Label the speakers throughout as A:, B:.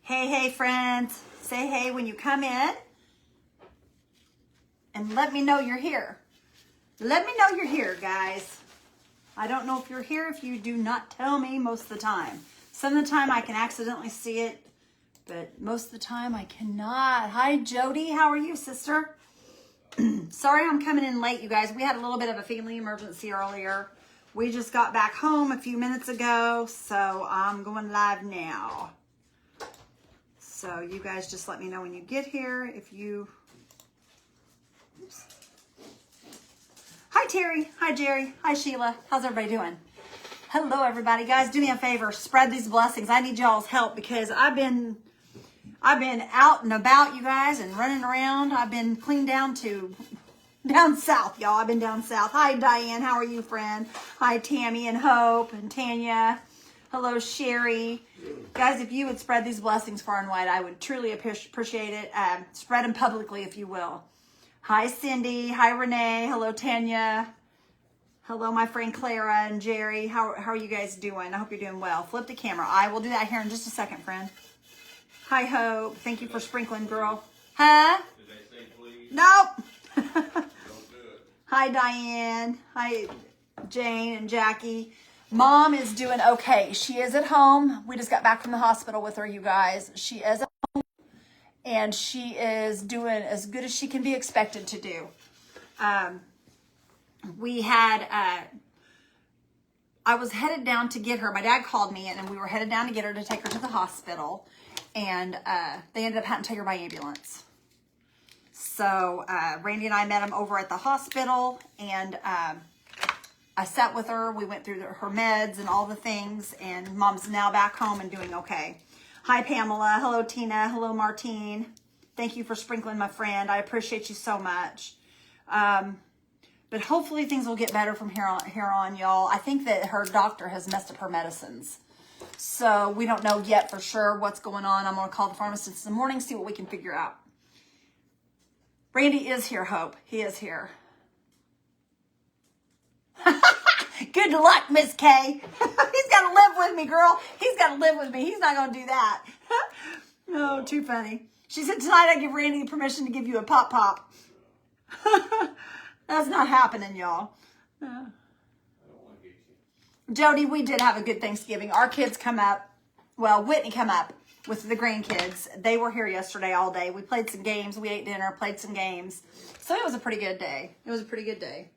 A: Hey, friends. Say hey when you come in. And let me know you're here. Let me know you're here, guys. I don't know if you're here if you do not tell me most of the time. Some of the time I can accidentally see it, but most of the time I cannot. Hi, Jody. How are you, sister? Sorry I'm coming in late, you guys. We had a little bit of a family emergency earlier. We just got back home a few minutes ago, so I'm going live now. So you guys just let me know when you get here. If you... Oops. Hi, Terry. Hi, Jerry. Hi, Sheila. How's everybody doing? Hello, everybody. Guys, do me a favor. Spread these blessings. I need y'all's help because I've been out and about, you guys, and running around. I've been clean down south, y'all. I've been down south. Hi, Diane. How are you, friend? Hi, Tammy and Hope and Tanya. Hello, Sherry. Guys, if you would spread these blessings far and wide, I would truly appreciate it. Spread them publicly, if you will. Hi, Cindy. Hi, Renee. Hello, Tanya. Hello, my friend Clara and Jerry. How are you guys doing? I hope you're doing well. Flip the camera. I will do that here in just a second, friend. Hi, Hope. Thank you for sprinkling, girl. Huh?
B: Did they say please?
A: Nope.
B: Don't do it.
A: Hi, Diane. Hi, Jane and Jackie. Mom is doing okay. She is at home. We just got back from the hospital with her, you guys. She is at home, and she is doing as good as she can be expected to do. I was headed down to get her. My dad called me, and we were headed down to get her to take her to the hospital, and they ended up having to take her by ambulance. So Randy and I met him over at the hospital, and I sat with her. We went through her meds and all the things, and Mom's now back home and doing okay. Hi, Pamela. Hello, Tina. Hello, Martine. Thank you for sprinkling, my friend. I appreciate you so much. But hopefully things will get better from here on, y'all. I think that her doctor has messed up her medicines. So we don't know yet for sure what's going on. I'm going to call the pharmacist in the morning, see what we can figure out. Randy is here, Hope. He is here. Good luck, Miss K. He's got to live with me, girl. He's got to live with me. He's not going to do that. No, too funny. She said, tonight I give Randy permission to give you a pop-pop. That's not happening, y'all.
B: I don't want to get you.
A: Jody, we did have a good Thanksgiving. Our kids come up. Well, Whitney come up with the grandkids. They were here yesterday all day. We played some games. We ate dinner, played some games. So it was a pretty good day. It was a pretty good day.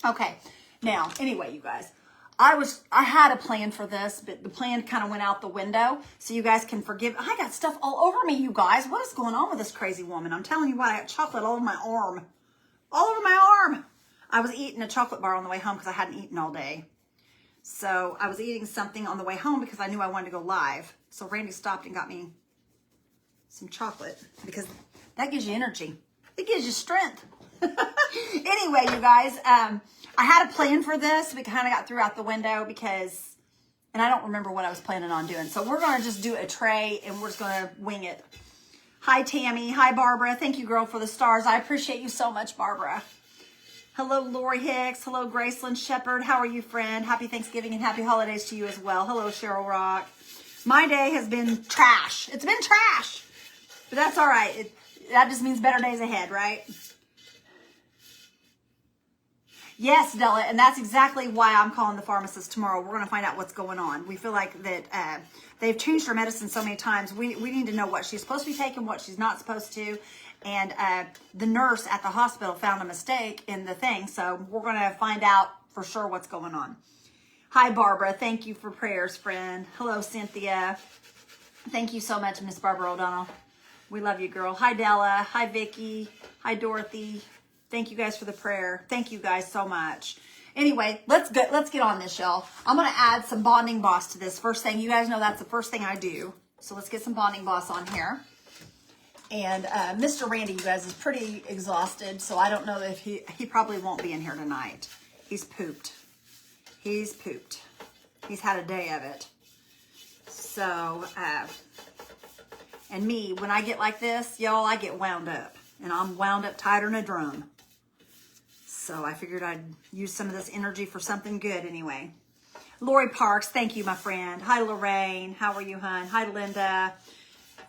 A: Okay. Now, anyway, you guys, I had a plan for this, but the plan kind of went out the window. So you guys can forgive. I got stuff all over me, you guys. What is going on with this crazy woman? I'm telling you what, I got chocolate all over my arm. All over my arm. I was eating a chocolate bar on the way home because I hadn't eaten all day. So I was eating something on the way home because I knew I wanted to go live. So Randy stopped and got me some chocolate because that gives you energy. It gives you strength. Anyway, you guys, I had a plan for this. We kind of got through out the window because, and I don't remember what I was planning on doing. So we're going to just do a tray and we're just going to wing it. Hi, Tammy. Hi, Barbara. Thank you, girl, for the stars. I appreciate you so much, Barbara. Hello, Lori Hicks. Hello, Graceland Shepherd. How are you, friend? Happy Thanksgiving and happy holidays to you as well. Hello, Cheryl Rock. My day has been trash. It's been trash. But that's all right. That just means better days ahead, right? Yes, Della, and that's exactly why I'm calling the pharmacist tomorrow. We're going to find out what's going on. We feel like that they've changed her medicine so many times. We need to know what she's supposed to be taking, what she's not supposed to. And the nurse at the hospital found a mistake in the thing. So we're going to find out for sure what's going on. Hi, Barbara. Thank you for prayers, friend. Hello, Cynthia. Thank you so much, Miss Barbara O'Donnell. We love you, girl. Hi, Della. Hi, Vicky. Hi, Dorothy. Thank you guys for the prayer. Thank you guys so much. Anyway, let's get on this, y'all. I'm going to add some Bonding Boss to this. First thing, you guys know that's the first thing I do. So let's get some Bonding Boss on here. And Mr. Randy, you guys, is pretty exhausted. So I don't know if he probably won't be in here tonight. He's pooped. He's pooped. He's had a day of it. So, and me, when I get like this, y'all, I get wound up. And I'm wound up tighter than a drum. So I figured I'd use some of this energy for something good anyway. Lori Parks, thank you, my friend. Hi, Lorraine. How are you, hon? Hi, Linda.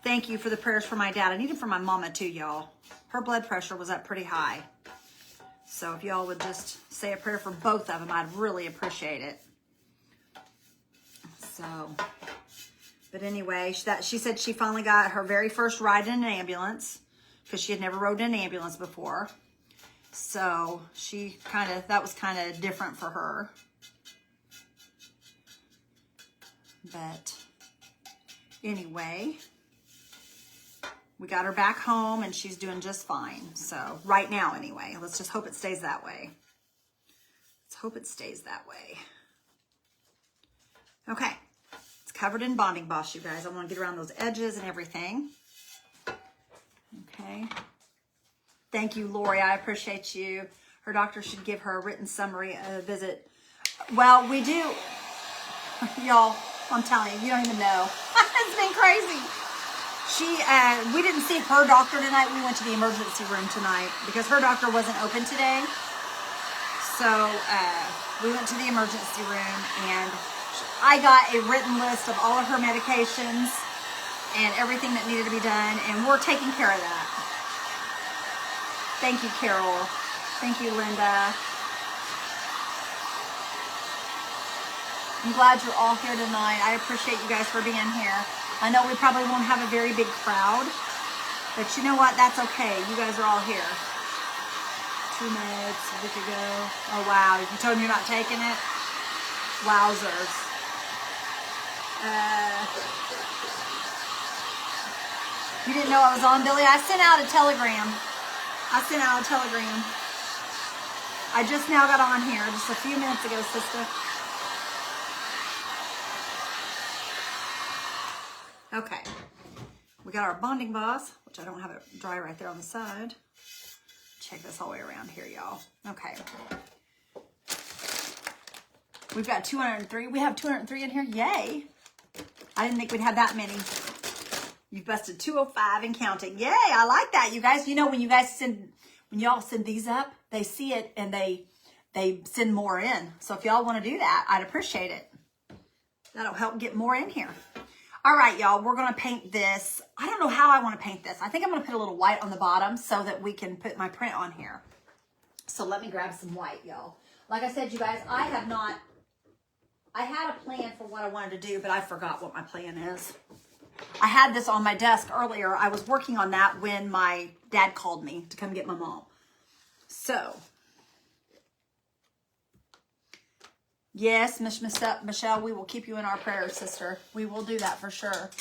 A: Thank you for the prayers for my dad. I need it for my mama too, y'all. Her blood pressure was up pretty high. So if y'all would just say a prayer for both of them, I'd really appreciate it. So, but anyway, she said she finally got her very first ride in an ambulance because she had never rode in an ambulance before. So that was kind of different for her. But anyway, we got her back home and she's doing just fine. So right now anyway, let's just hope it stays that way. Let's hope it stays that way. Okay, it's covered in bonding boss, you guys. I want to get around those edges and everything. Okay. Thank you, Lori. I appreciate you. Her doctor should give her a written summary of a visit. Well, we do. Y'all, I'm telling you, you don't even know. It's been crazy. We didn't see her doctor tonight. We went to the emergency room tonight because her doctor wasn't open today. So we went to the emergency room and I got a written list of all of her medications and everything that needed to be done, and we're taking care of that. Thank you, Carol. Thank you, Linda. I'm glad you're all here tonight. I appreciate you guys for being here. I know we probably won't have a very big crowd, but you know what? That's okay. You guys are all here. 2 minutes, a week ago. Oh, wow. You told me you're not taking it? Wowzers. You didn't know I was on, Billy? I sent out a telegram. I just now got on here, just a few minutes ago, sister. Okay. We got our bonding boss, which I don't have it dry right there on the side. Check this all the way around here, y'all. Okay. We've got 203. We have 203 in here. Yay. I didn't think we'd have that many. You've busted 205 and counting. Yay, I like that, you guys. You know, when y'all send these up, they see it and they send more in. So if y'all want to do that, I'd appreciate it. That'll help get more in here. All right, y'all, we're going to paint this. I don't know how I want to paint this. I think I'm going to put a little white on the bottom so that we can put my print on here. So let me grab some white, y'all. Like I said, you guys, I had a plan for what I wanted to do, but I forgot what my plan is. I had this on my desk earlier. I was working on that when my dad called me to come get my mom. So, yes, Michelle, we will keep you in our prayers, sister. We will do that for sure.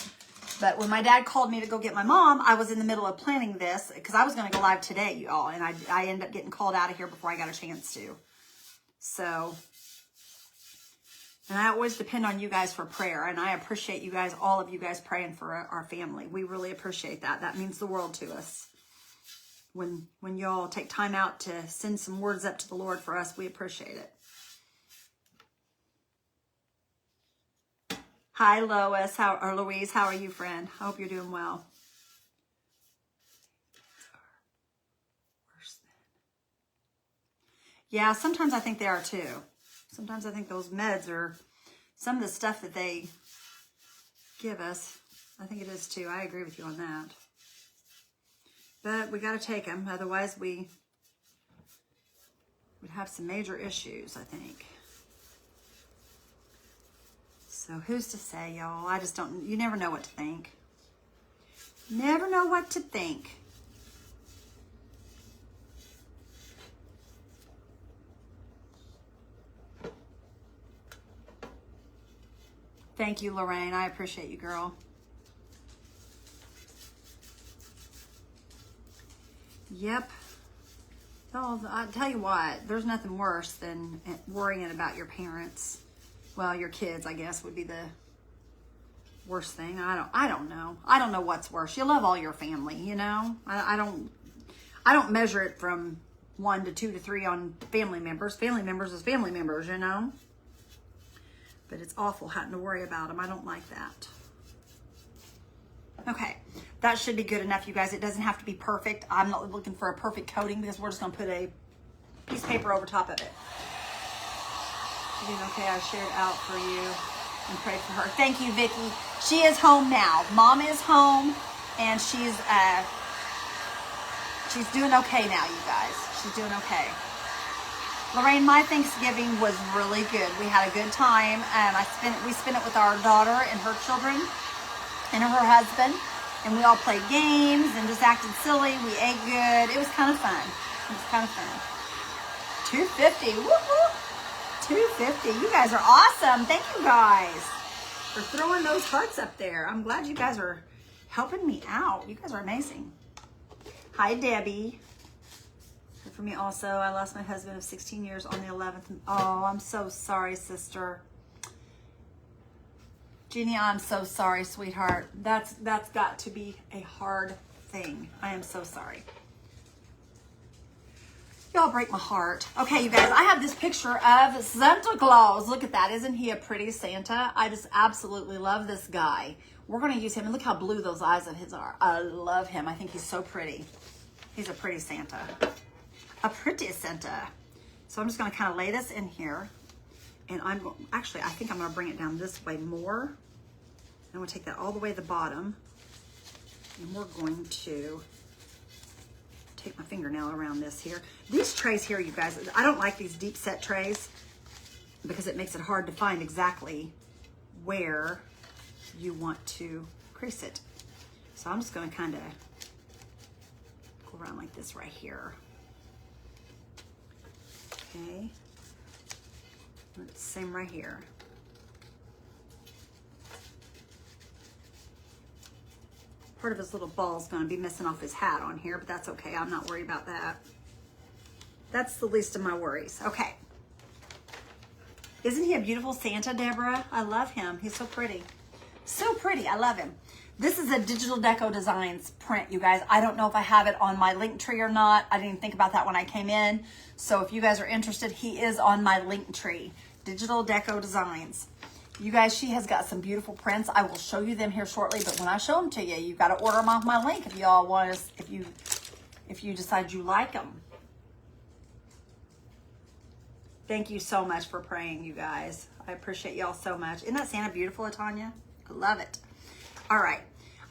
A: But when my dad called me to go get my mom, I was in the middle of planning this because I was going to go live today, y'all. And I ended up getting called out of here before I got a chance to. So, and I always depend on you guys for prayer. And I appreciate you guys, all of you guys praying for our family. We really appreciate that. That means the world to us. When y'all take time out to send some words up to the Lord for us, we appreciate it. Hi, Lois. Louise, how are you, friend? I hope you're doing well. Yeah, sometimes I think they are too. Sometimes I think those meds are some of the stuff that they give us. I think it is too. I agree with you on that. But we got to take them. Otherwise, we would have some major issues, I think. So who's to say, y'all? I just don't, you never know what to think. Never know what to think. Thank you, Lorraine. I appreciate you, girl. Yep. Oh, I tell you what, there's nothing worse than worrying about your parents. Well, your kids, I guess, would be the worst thing. I don't know. I don't know what's worse. You love all your family, you know? I don't measure it from 1 to 2 to 3 on family members. Family members is family members, you know? But it's awful having to worry about them. I don't like that. Okay, that should be good enough, you guys. It doesn't have to be perfect. I'm not looking for a perfect coating because we're just going to put a piece of paper over top of it. You doing okay? I shared out for you. and pray for her. Thank you, Vicki. She is home now. Mom is home, and she's doing okay now, you guys. She's doing okay. Lorraine, my Thanksgiving was really good. We had a good time. We spent it with our daughter and her children and her husband, and we all played games and just acted silly. We ate good. It was kind of fun. It was kind of fun. 250. Woo-hoo. 250. You guys are awesome. Thank you guys for throwing those hearts up there. I'm glad you guys are helping me out. You guys are amazing. Hi, Debbie. For me also, I lost my husband of 16 years on the 11th. Oh, I'm so sorry, sister. Jeannie, I'm so sorry, sweetheart. That's got to be a hard thing. I am so sorry. Y'all break my heart. Okay, you guys, I have this picture of Santa Claus. Look at that. Isn't he a pretty Santa? I just absolutely love this guy. We're going to use him. And look how blue those eyes of his are. I love him. I think he's so pretty. He's a pretty Santa. A pretty Santa. So I'm just going to kind of lay this in here. And I think I'm going to bring it down this way more. And I'm going to take that all the way to the bottom. And we're going to take my fingernail around this here. These trays here, you guys, I don't like these deep set trays because it makes it hard to find exactly where you want to crease it. So I'm just going to kind of go around like this right here. Okay. Same right here. Part of his little ball is going to be missing off his hat on here, but that's okay. I'm not worried about that. That's the least of my worries. Okay. Isn't he a beautiful Santa, Deborah? I love him. He's so pretty. So pretty. I love him. This is a Digital Deco Designs print, you guys. I don't know if I have it on my link tree or not. I didn't even think about that when I came in. So if you guys are interested, he is on my link tree. Digital Deco Designs. You guys, she has got some beautiful prints. I will show you them here shortly, but when I show them to you, you've got to order them off my link if y'all want to, if you decide you like them. Thank you so much for praying, you guys. I appreciate y'all so much. Isn't that Santa beautiful, Tanya? I love it. All right.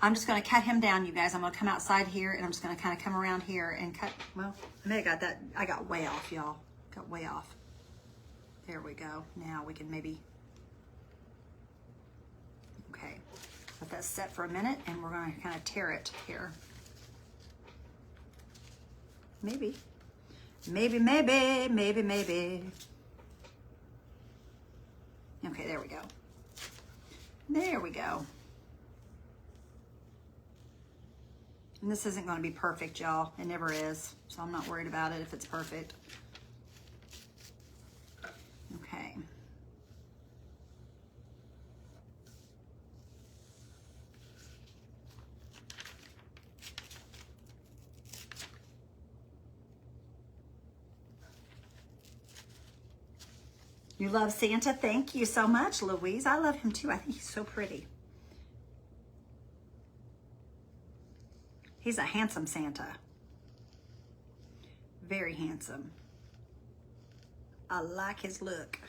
A: I'm just going to cut him down, you guys. I'm going to come outside here, and I'm just going to kind of come around here and cut. Well, I may have got that. I got way off, y'all. Got way off. There we go. Now we can maybe... Okay. Let that set for a minute, and we're going to kind of tear it here. Maybe. Maybe. Okay, there we go. There we go. And this isn't going to be perfect, y'all. It never is. So I'm not worried about it if it's perfect. Okay. You love Santa? Thank you so much, Louise. I love him too. I think he's so pretty. He's a handsome Santa. Very handsome. I like his look.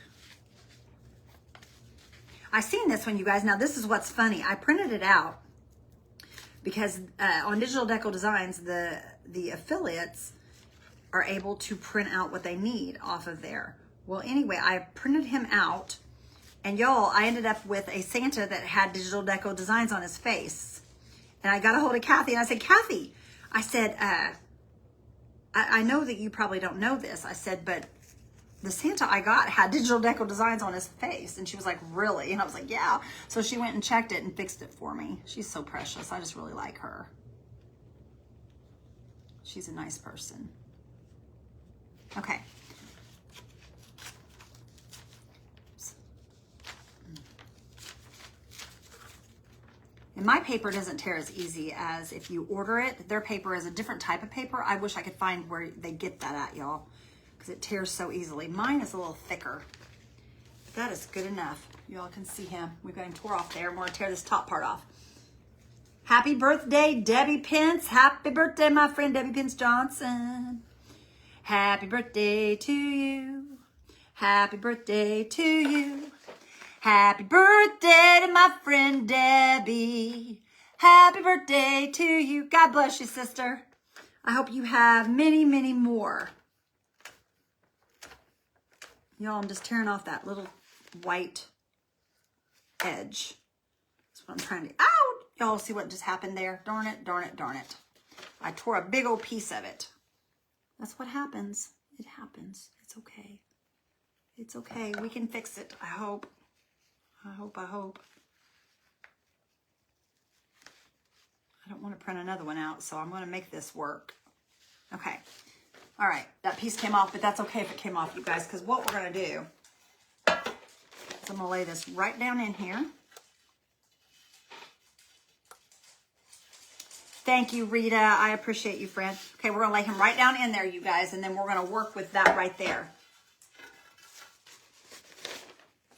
A: I seen this one, you guys. Now, this is what's funny. I printed it out because on Digital Deco Designs, the affiliates are able to print out what they need off of there. Well, anyway, I printed him out, and y'all, I ended up with a Santa that had Digital Deco Designs on his face. And I got a hold of Kathy, and I said, Kathy, I said, I know that you probably don't know this. I said, but the Santa I got had Digital Deco Designs on his face. And she was like, really? And I was like, yeah. So she went and checked it and fixed it for me. She's so precious. I just really like her. She's a nice person. Okay. And my paper doesn't tear as easy as if you order it. Their paper is a different type of paper. I wish I could find where they get that at, y'all, because it tears so easily. Mine is a little thicker. But that is good enough. Y'all can see him. We've got him tore off there. I'm going to tear this top part off. Happy birthday, Debbie Pence. Happy birthday, my friend Debbie Pence Johnson. Happy birthday to you. Happy birthday to you. Happy birthday to my friend Debbie. Happy birthday to you. God bless you, sister. I hope you have many, many more. Y'all, I'm just tearing off that little white edge. That's what I'm trying to... Ow! Y'all see what just happened there? Darn it, darn it, darn it. I tore a big old piece of it. That's what happens. It happens. It's okay. It's okay. We can fix it. I hope. I hope. I don't want to print another one out, so I'm going to make this work. Okay. All right. That piece came off, but that's okay if it came off, you guys, because what we're going to do is I'm going to lay this right down in here. Thank you, Rita. I appreciate you, friend. Okay, we're going to lay him right down in there, you guys, and then we're going to work with that right there.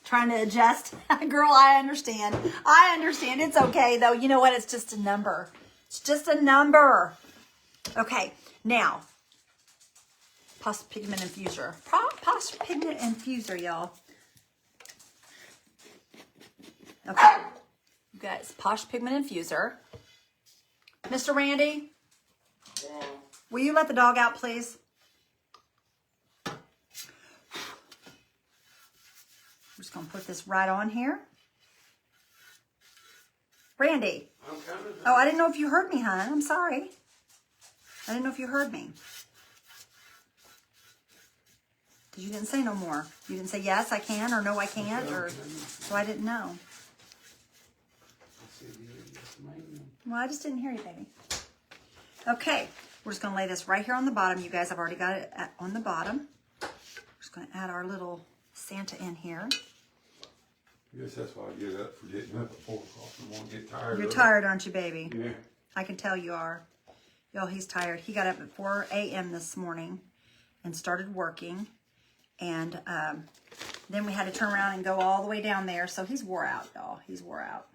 A: Trying to adjust. Girl, I understand. I understand. It's okay, though. You know what? It's just a number. It's just a number. Okay, now, Posh Pigment Infuser. Posh Pigment Infuser, y'all. Okay, you guys, Posh Pigment Infuser. Mr. Randy, will you let the dog out, please? I'm just going to put this right on here. Randy.
B: I'm coming.
A: Oh, I didn't know if you heard me, hon. I'm sorry. I didn't know if you heard me. Because you didn't say no more. You didn't say yes, I can, or no, I can't, or so I didn't know. Well, I just didn't hear you, baby. Okay, we're just going to lay this right here on the bottom. You guys, I've already got it on the bottom. We're just going to add our little Santa in here.
C: I guess that's why I get up for getting up at 4 o'clock in the morning. Get tired.
A: You're tired, aren't you, baby?
C: Yeah.
A: I can tell you are. Y'all, he's tired. He got up at 4 a.m. this morning and started working. And then we had to turn around and go all the way down there. So he's wore out, y'all. He's wore out.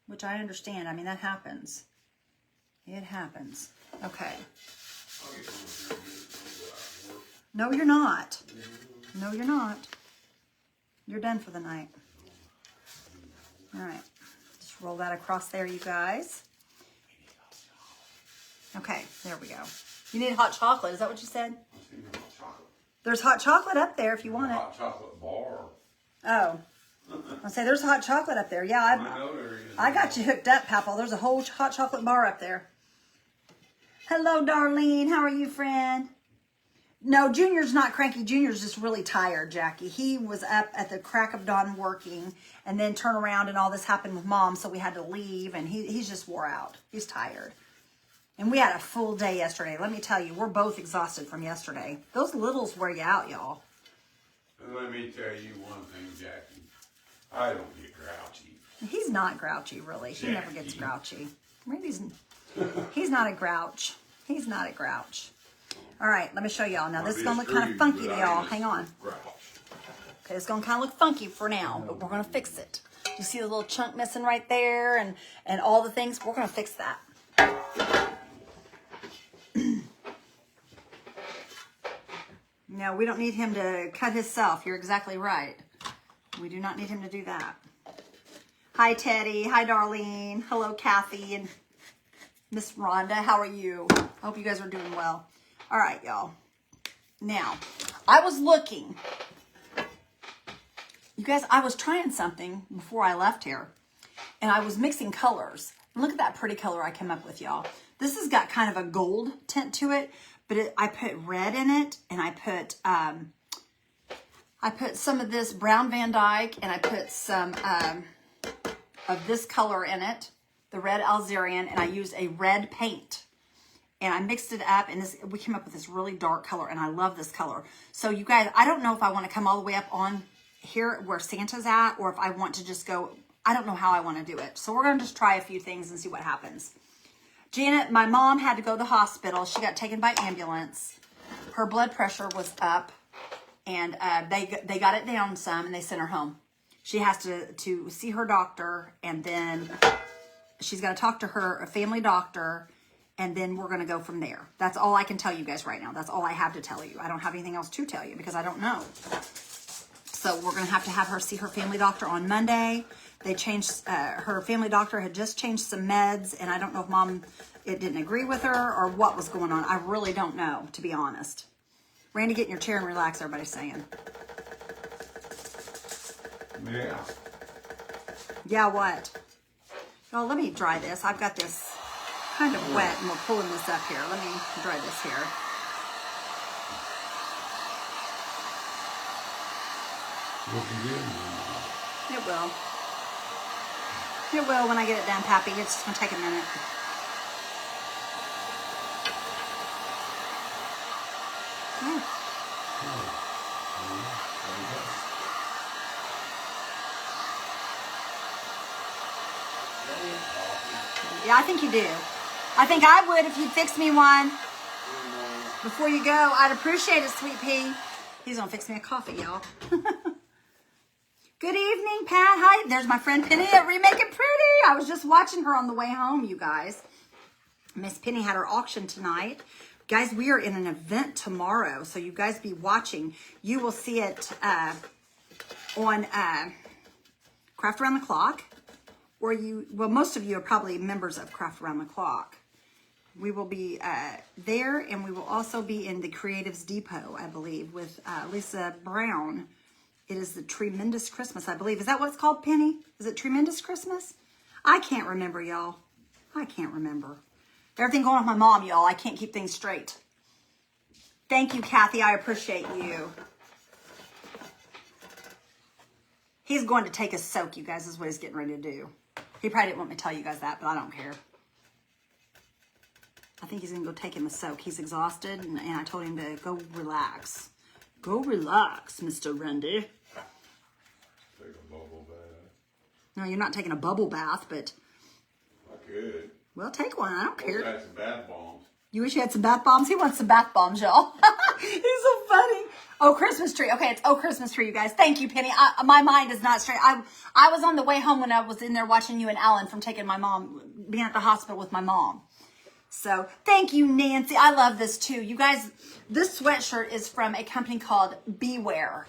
A: Which I understand. I mean, that happens. It happens. Okay. No, you're not. No, you're not. You're done for the night. All right. Just roll that across there, you guys. Okay, there we go. You need hot chocolate. Is that what you said? There's hot chocolate up there if you want it.
C: Hot chocolate bar.
A: Oh. I'll say there's hot chocolate up there. Yeah, I got you hooked up, Papa. There's a whole hot chocolate bar up there. Hello, Darlene. How are you, friend? No, Junior's not cranky. Junior's just really tired, Jackie. He was up at the crack of dawn working and then turn around and all this happened with Mom, so we had to leave, and he's just wore out. He's tired. And we had a full day yesterday. Let me tell you, we're both exhausted from yesterday. Those littles wear you out, y'all.
C: Let me tell you one thing, Jackie. I don't get grouchy.
A: He's not grouchy, really. He never gets grouchy. He's not a grouch. He's not a grouch. All right, let me show y'all. Now, this is going to look kind of funky to y'all. Hang on. Okay, it's going to kind of look funky for now, but we're going to fix it. You see the little chunk missing right there and all the things? We're going to fix that. No, we don't need him to cut himself. You're exactly right. We do not need him to do that. Hi, Teddy. Hi, Darlene. Hello, Kathy and Miss Rhonda. How are you? I hope you guys are doing well. All right, y'all. Now, I was looking. You guys, I was trying something before I left here, and I was mixing colors. And look at that pretty color I came up with, y'all. This has got kind of a gold tint to it, but I put red in it, and I put some of this brown Van Dyke, and I put some of this color in it, the red Alzerian, and I used a red paint. And I mixed it up, and we came up with this really dark color, and I love this color. So you guys, I don't know if I want to come all the way up on here where Santa's at, or if I want to just go, I don't know how I want to do it. So we're going to just try a few things and see what happens. Janet, my mom had to go to the hospital. She got taken by ambulance. Her blood pressure was up, and they got it down some, and they sent her home. She has to see her doctor, and then she's got to talk to her family doctor, and then we're going to go from there. That's all I can tell you guys right now. That's all I have to tell you. I don't have anything else to tell you because I don't know. So we're going to have her see her family doctor on Monday. They changed, her family doctor had just changed some meds, and I don't know if Mom, it didn't agree with her or what was going on. I really don't know, to be honest. Randy, get in your chair and relax, everybody's saying.
C: Yeah.
A: Yeah, what? Well, let me dry this. I've got this kind of wet, and we're pulling this up here. Let me dry this here.
C: Looking good, man.
A: It will. It will when I get it done, Pappy. It's just going to take a minute. Yeah, I think you do. I think I would if you'd fix me one. Before you go, I'd appreciate it, Sweet Pea. He's going to fix me a coffee, y'all. Good evening, Pat. Hi, there's my friend Penny at Remake It Pretty. I was just watching her on the way home, you guys. Miss Penny had her auction tonight. Guys, we are in an event tomorrow, so you guys be watching. You will see it on Craft Around the Clock, or well, most of you are probably members of Craft Around the Clock. We will be there, and we will also be in the Creatives Depot, I believe, with Lisa Brown. It is the Tremendous Christmas, I believe. Is that what it's called, Penny? Is it Tremendous Christmas? I can't remember, y'all. I can't remember. Everything going on with my mom, y'all. I can't keep things straight. Thank you, Kathy. I appreciate you. He's going to take a soak, you guys, is what he's getting ready to do. He probably didn't want me to tell you guys that, but I don't care. I think he's going to go take him a soak. He's exhausted, and I told him to go relax. Go relax, Mr. Randy.
C: Take a bubble bath.
A: No, you're not taking a bubble bath, but...
C: I could.
A: Well, take one. I don't care.
C: I had some bath bombs.
A: You wish you had some bath bombs? He wants some bath bombs, y'all. He's so funny. Oh, Christmas tree. Okay, it's Christmas tree, you guys. Thank you, Penny. My mind is not straight. I was on the way home when I was in there watching you and Alan from taking my mom, being at the hospital with my mom. So, thank you, Nancy. I love this, too. You guys, this sweatshirt is from a company called Beware.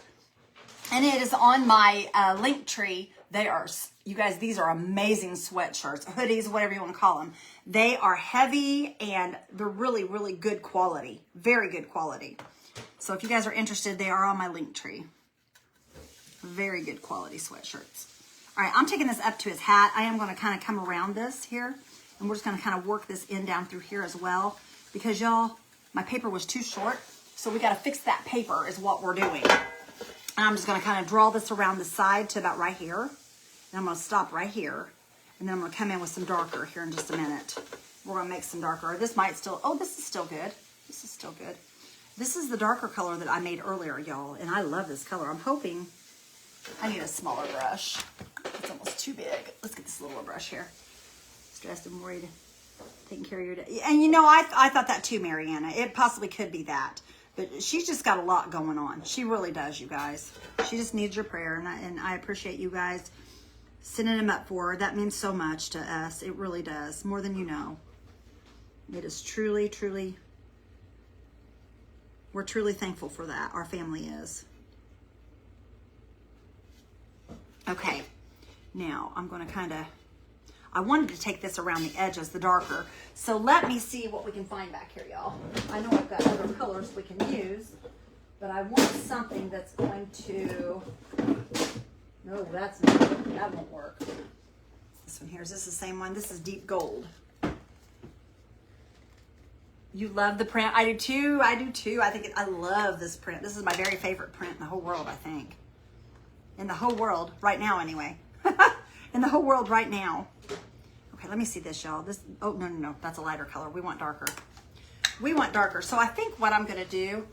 A: And it is on my link tree. They are, you guys, these are amazing sweatshirts, hoodies, whatever you want to call them. They are heavy and they're really, really good quality. Very good quality. So if you guys are interested, they are on my link tree. Very good quality sweatshirts. All right, I'm taking this up to his hat. I am going to kind of come around this here. And we're just going to kind of work this in down through here as well. Because y'all, my paper was too short. So we got to fix that paper is what we're doing. And I'm just going to kind of draw this around the side to about right here. And I'm going to stop right here. And then I'm going to come in with some darker here in just a minute. We're going to make some darker. This might still, oh, this is still good. This is still good. This is the darker color that I made earlier, y'all. And I love this color. I'm hoping, I need a smaller brush. It's almost too big. Let's get this littler brush here. Stressed and worried, taking care of your day. And you know, I thought that too, Mariana. It possibly could be that. But she's just got a lot going on. She really does, you guys. She just needs your prayer. And I appreciate you guys sending them up for her. That means so much to us. It really does. More than you know. It is truly, truly, we're truly thankful for that. Our family is. Okay. Now, I'm going to kind of, I wanted to take this around the edges, the darker. So let me see what we can find back here, y'all. I know I've got other colors we can use, but I want something that's going to, no, that won't work. This one here, is this the same one? This is deep gold. You love the print. I do too. I do too. I love this print. This is my very favorite print in the whole world, I think. In the whole world, right now anyway. In the whole world right now. Okay, let me see this, y'all. This, oh, no. That's a lighter color. We want darker. We want darker. So I think what I'm going to do,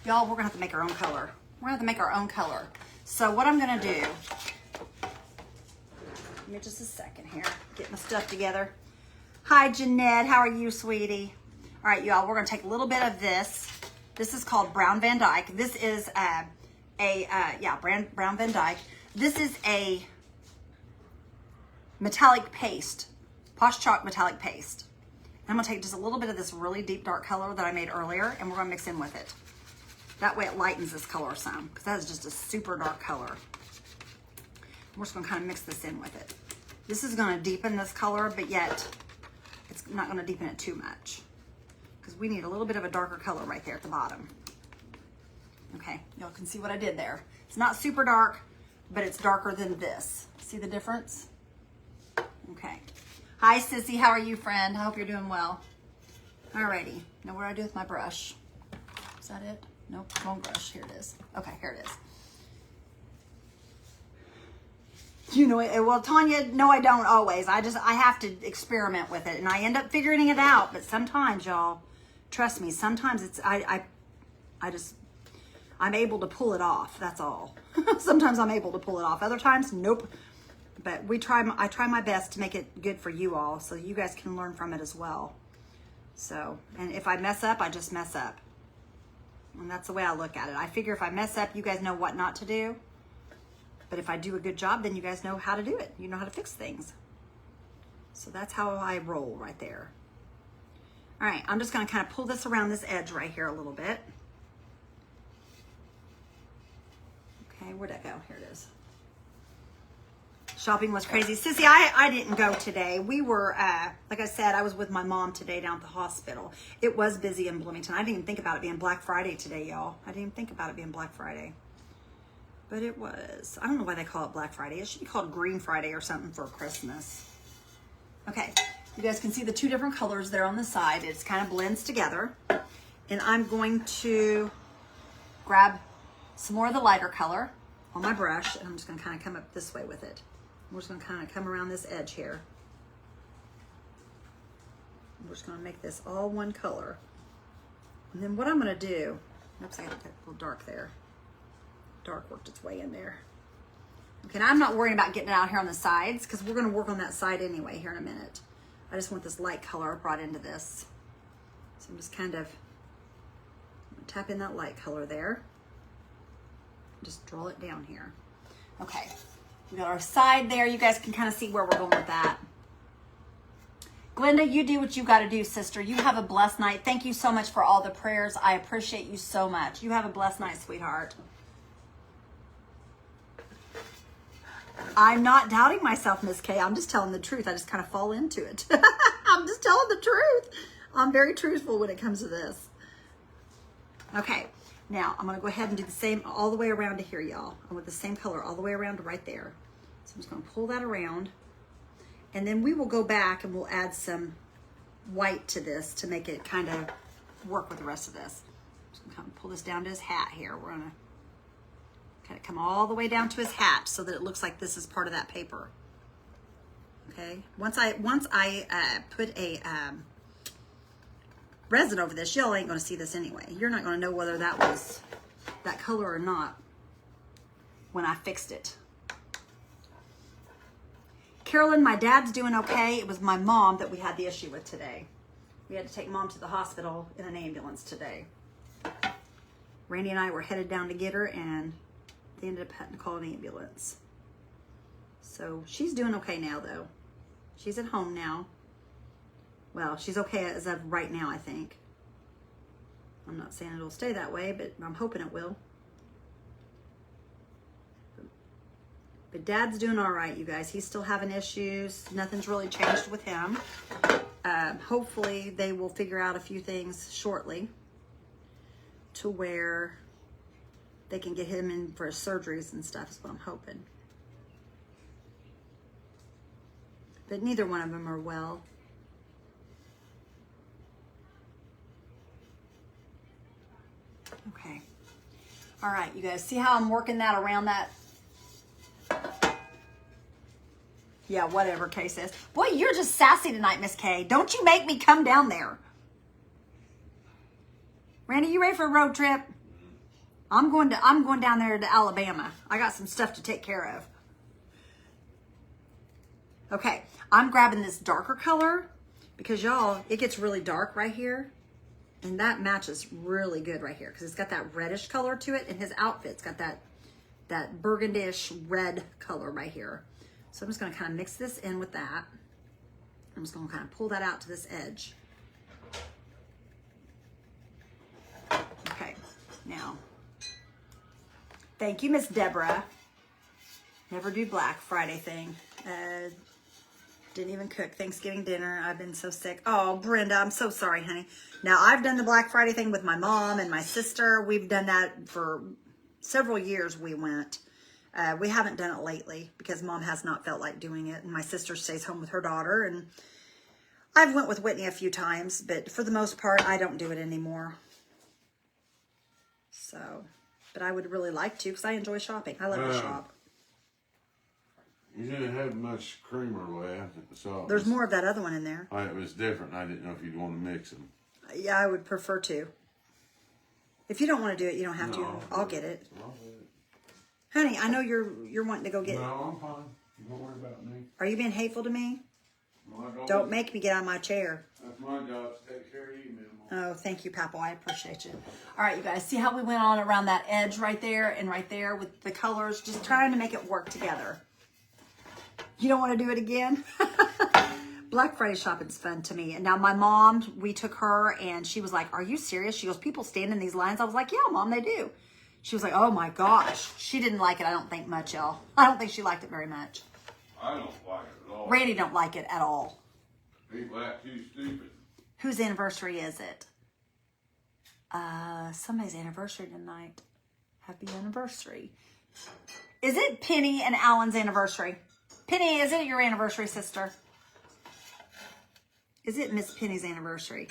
A: y'all, we're going to have to make our own color. We're going to have to make our own color. So what I'm going to do, give me just a second here. Get my stuff together. Hi, Jeanette. How are you, sweetie? All right, y'all, we're going to take a little bit of this. This is called Brown Van Dyke. This is Brown Van Dyke. This is a metallic paste, Posh Chalk metallic paste. And I'm going to take just a little bit of this really deep dark color that I made earlier, and we're going to mix in with it. That way it lightens this color some, because that is just a super dark color. We're just gonna kind of mix this in with it. This is gonna deepen this color, but yet it's not gonna deepen it too much, because we need a little bit of a darker color right there at the bottom. Okay, y'all can see what I did there. It's not super dark, but it's darker than this. See the difference? Okay. Hi, Sissy. How are you, friend? I hope you're doing well. Alrighty. Now what do I do with my brush? Is that it? Nope, wrong brush. Here it is. Okay, here it is. You know it. Well, Tanya, no, I don't always. I have to experiment with it, and I end up figuring it out. But sometimes, y'all, trust me, sometimes it's, I'm able to pull it off. That's all. Sometimes I'm able to pull it off. Other times, nope. But I try my best to make it good for you all, so you guys can learn from it as well. So, and if I mess up, I just mess up. And that's the way I look at it. I figure if I mess up, you guys know what not to do. But if I do a good job, then you guys know how to do it. You know how to fix things. So that's how I roll right there. All right, I'm just gonna kind of pull this around this edge right here a little bit. Okay, where'd that go? Here it is. Shopping was crazy. Sissy, I didn't go today. We were, like I said, I was with my mom today down at the hospital. It was busy in Bloomington. I didn't even think about it being Black Friday today, y'all. I didn't even think about it being Black Friday. But it was. I don't know why they call it Black Friday. It should be called Green Friday or something for Christmas. Okay, you guys can see the two different colors there on the side. It kind of blends together. And I'm going to grab some more of the lighter color on my brush, and I'm just going to kind of come up this way with it. We're just going to kind of come around this edge here. We're just going to make this all one color. And then what I'm going to do, oops, I got a little dark there. Dark worked its way in there. Okay, now I'm not worrying about getting it out here on the sides, because we're going to work on that side anyway here in a minute. I just want this light color brought into this. So I'm just kind of tap in that light color there. Just draw it down here. Okay, we got our side there. You guys can kind of see where we're going with that. Glenda, you do what you got to do, sister. You have a blessed night. Thank you so much for all the prayers. I appreciate you so much. You have a blessed night, sweetheart. I'm not doubting myself, Miss K. I'm just telling the truth. I just kind of fall into it. I'm just telling the truth. I'm very truthful when it comes to this. Okay, now I'm going to go ahead and do the same all the way around to here, y'all. I want the same color all the way around to right there. So I'm just going to pull that around. And then we will go back and we'll add some white to this to make it kind of work with the rest of this. Just going to kind of pull this down to his hat here. We're going to kind of come all the way down to his hat so that it looks like this is part of that paper. Okay. Once I put a resin over this, y'all ain't going to see this anyway. You're not going to know whether that was that color or not when I fixed it. Carolyn, my dad's doing okay. It was my mom that we had the issue with today. We had to take mom to the hospital in an ambulance today. Randy and I were headed down to get her, and they ended up having to call an ambulance. So she's doing okay now, though. She's at home now. Well, she's okay as of right now, I think. I'm not saying it'll stay that way, but I'm hoping it will. But Dad's doing all right, you guys. He's still having issues. Nothing's really changed with him. Hopefully, they will figure out a few things shortly to where they can get him in for his surgeries and stuff is what I'm hoping. But neither one of them are well. Okay. All right, you guys, see how I'm working that around that? Yeah, whatever Kay says. Boy, you're just sassy tonight, Miss Kay. Don't you make me come down there. Randy, you ready for a road trip? I'm going down there to Alabama. I got some stuff to take care of. Okay, I'm grabbing this darker color because y'all, it gets really dark right here. And that matches really good right here because it's got that reddish color to it, and his outfit's got that burgundish red color right here. So I'm just going to kind of mix this in with that. I'm just going to kind of pull that out to this edge. Okay. now. Thank you, Miss Deborah. Never do Black Friday thing. Didn't even cook Thanksgiving dinner. I've been so sick. Oh, Brenda, I'm so sorry, honey. Now, I've done the Black Friday thing with my mom and my sister. We've done that for several years. We went. We haven't done it lately because Mom has not felt like doing it. And my sister stays home with her daughter. And I've went with Whitney a few times. But for the most part, I don't do it anymore. So, but I would really like to because I enjoy shopping. I love to shop.
C: You didn't have much creamer left, so
A: There's more of that other one in there.
C: It was different. I didn't know if you'd want to mix them.
A: Yeah, I would prefer to. If you don't want to do it, you don't have to. I'll get it. Honey, I know you're wanting to go get.
C: No, I'm fine. Don't worry about me.
A: Are you being hateful to me? Don't make me get out of my chair.
C: That's my job to take care of you, Minimal.
A: Oh, thank you, Papo. I appreciate you. All right, you guys. See how we went on around that edge right there and right there with the colors? Just trying to make it work together. You don't want to do it again? Black Friday shopping's fun to me. And now my mom, we took her and she was like, are you serious? She goes, people stand in these lines. I was like, yeah, Mom, they do. She was like, oh my gosh. She didn't like it, I don't think, much, y'all. I don't think she liked it very much.
C: I don't like it at all.
A: Randy don't like it at all.
C: People act too stupid.
A: Whose anniversary is it? Somebody's anniversary tonight. Happy anniversary. Is it Penny and Alan's anniversary? Penny, is it your anniversary, sister? Is it Miss Penny's anniversary?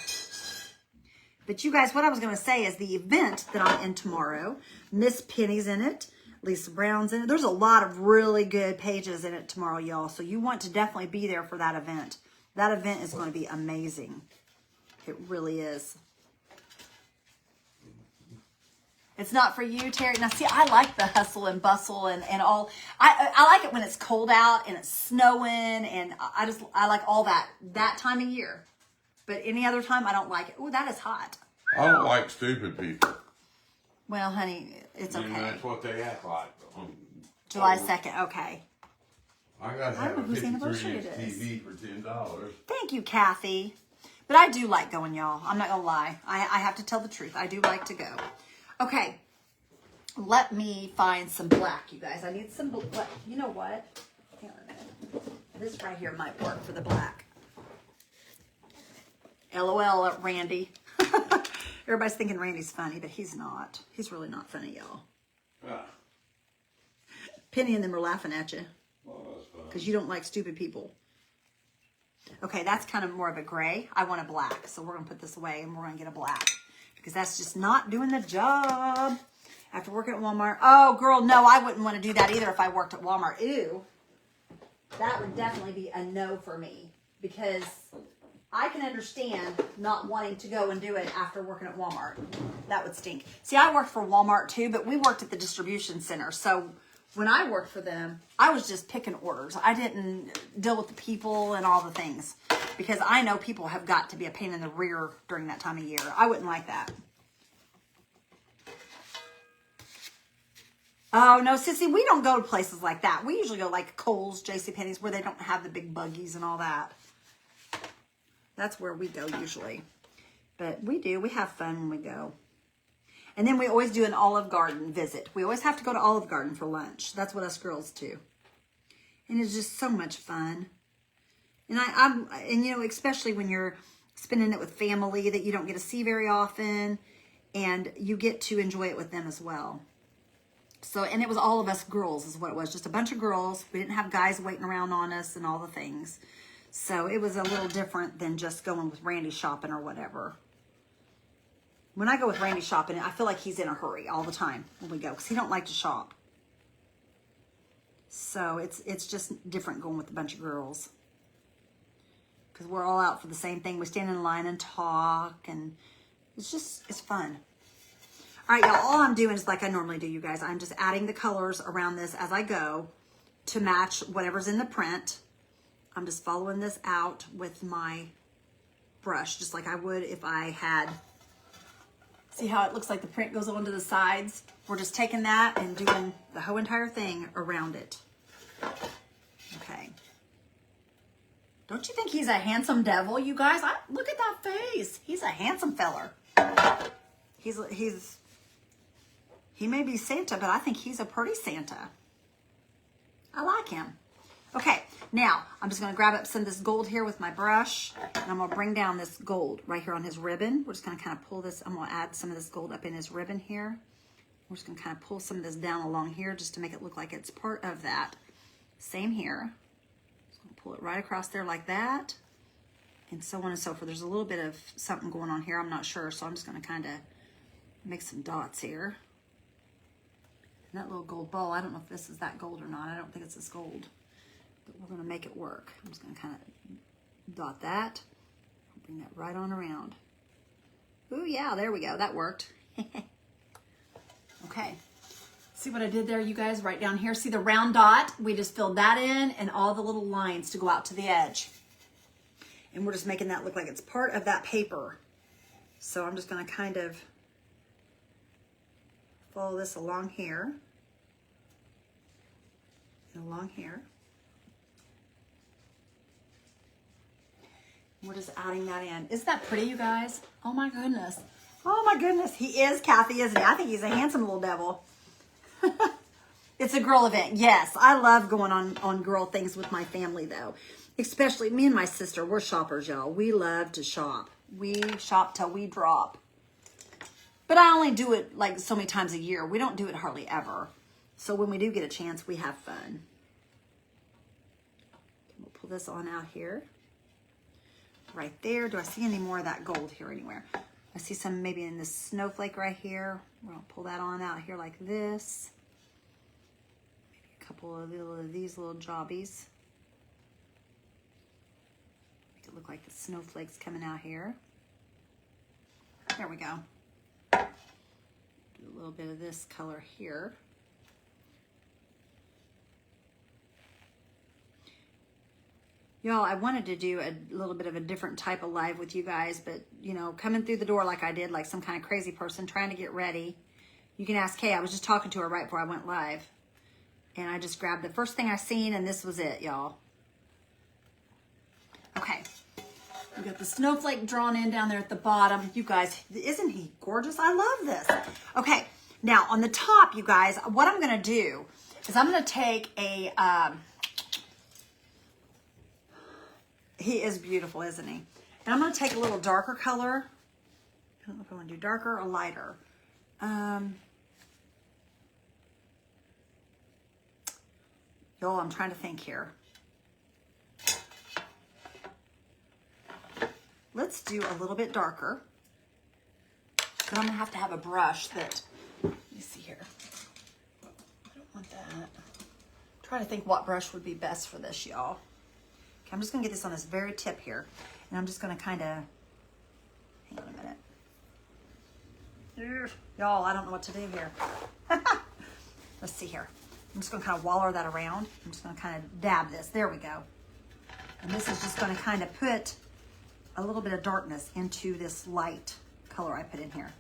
A: But you guys, what I was going to say is the event that I'm in tomorrow, Miss Penny's in it, Lisa Brown's in it. There's a lot of really good pages in it tomorrow, y'all. So you want to definitely be there for that event. That event is going to be amazing. It really is. It's not for you, Terry. Now, see, I like the hustle and bustle and all. I like it when it's cold out and it's snowing, and I like all that time of year. But any other time, I don't like it. Oh, that is hot.
C: I don't like stupid people.
A: Well, honey, it's okay.
C: And that's what they act like.
A: July 2nd, okay.
C: I got to
A: I
C: have
A: don't know
C: a
A: whose anniversary
C: 53-inch
A: it is.
C: TV for $10.
A: Thank you, Kathy. But I do like going, y'all. I'm not going to lie. I have to tell the truth. I do like to go. Okay. Let me find some black, you guys. I need some black. You know what? Hang on a minute. This right here might work for the black. LOL at Randy. Everybody's thinking Randy's funny, but he's not. He's really not funny, y'all.
C: Ah.
A: Penny and them are laughing at you.
C: Well, that's fine.
A: Because you don't like stupid people. Okay, that's kind of more of a gray. I want a black. So we're going to put this away and we're going to get a black. Because that's just not doing the job. After working at Walmart. Oh, girl, no, I wouldn't want to do that either if I worked at Walmart. Ew. That would definitely be a no for me. Because I can understand not wanting to go and do it after working at Walmart. That would stink. See, I worked for Walmart too, but we worked at the distribution center. So when I worked for them, I was just picking orders. I didn't deal with the people and all the things. Because I know people have got to be a pain in the rear during that time of year. I wouldn't like that. Oh, no, sissy, we don't go to places like that. We usually go like Kohl's, JCPenney's, where they don't have the big buggies and all that. That's where we go usually. But we do. We have fun when we go. And then we always do an Olive Garden visit. We always have to go to Olive Garden for lunch. That's what us girls do. And it's just so much fun. And and you know, especially when you're spending it with family that you don't get to see very often, and you get to enjoy it with them as well. So, and it was all of us girls is what it was. Just a bunch of girls. We didn't have guys waiting around on us and all the things. So it was a little different than just going with Randy shopping or whatever. When I go with Randy shopping, I feel like he's in a hurry all the time when we go because he don't like to shop. So it's just different going with a bunch of girls. Because we're all out for the same thing. We stand in line and talk, and it's fun. All right, y'all, all I'm doing is like I normally do, you guys. I'm just adding the colors around this as I go to match whatever's in the print. I'm just following this out with my brush, just like I would if I had, see how it looks like the print goes on to the sides? We're just taking that and doing the whole entire thing around it. Okay. Don't you think he's a handsome devil, you guys? Look at that face. He's a handsome feller. He's He may be Santa, but I think he's a pretty Santa. I like him. Okay, now I'm just going to grab up some of this gold here with my brush, and I'm going to bring down this gold right here on his ribbon. We're just going to kind of pull this. I'm going to add some of this gold up in his ribbon here. We're just going to kind of pull some of this down along here just to make it look like it's part of that. Same here. Just going to pull it right across there like that, and so on and so forth. There's a little bit of something going on here. I'm not sure, so I'm just going to kind of make some dots here. And that little gold ball, I don't know if this is that gold or not. I don't think it's this gold. But we're going to make it work. I'm just going to kind of dot that. Bring that right on around. Ooh, yeah, there we go. That worked. Okay. See what I did there, you guys? Right down here. See the round dot? We just filled that in and all the little lines to go out to the edge. And we're just making that look like it's part of that paper. So I'm just going to kind of follow this along here. And along here. We're just adding that in. Isn't that pretty, you guys? Oh my goodness. Oh my goodness. He is Kathy, isn't he? I think he's a handsome little devil. It's a girl event. Yes, I love going on girl things with my family though. Especially me and my sister. We're shoppers, y'all. We love to shop. We shop till we drop. But I only do it like so many times a year. We don't do it hardly ever. So when we do get a chance, we have fun. We'll pull this on out here. Right there. Do I see any more of that gold here anywhere? I see some maybe in this snowflake right here. We're going to pull that on out here like this. Maybe a couple of these little jobbies. Make it look like the snowflakes coming out here. There we go. Do a little bit of this color here. Y'all, I wanted to do a little bit of a different type of live with you guys, but, you know, coming through the door like I did, like some kind of crazy person trying to get ready. You can ask Kay. I was just talking to her right before I went live. And I just grabbed the first thing I seen, and this was it, y'all. Okay. We got the snowflake drawn in down there at the bottom. You guys, isn't he gorgeous? I love this. Okay. Now, on the top, you guys, what I'm going to do is I'm going to take a... he is beautiful, isn't he? And I'm going to take a little darker color. I don't know if I want to do darker or lighter. Y'all, I'm trying to think here. Let's do a little bit darker. But I'm going to have a brush that, let me see here. I don't want that. I'm trying to think what brush would be best for this, y'all. Okay, I'm just going to get this on this very tip here. And I'm just going to kind of, hang on a minute. Y'all, I don't know what to do here. Let's see here. I'm just going to kind of waller that around. I'm just going to kind of dab this. There we go. And this is just going to kind of put a little bit of darkness into this light color I put in here.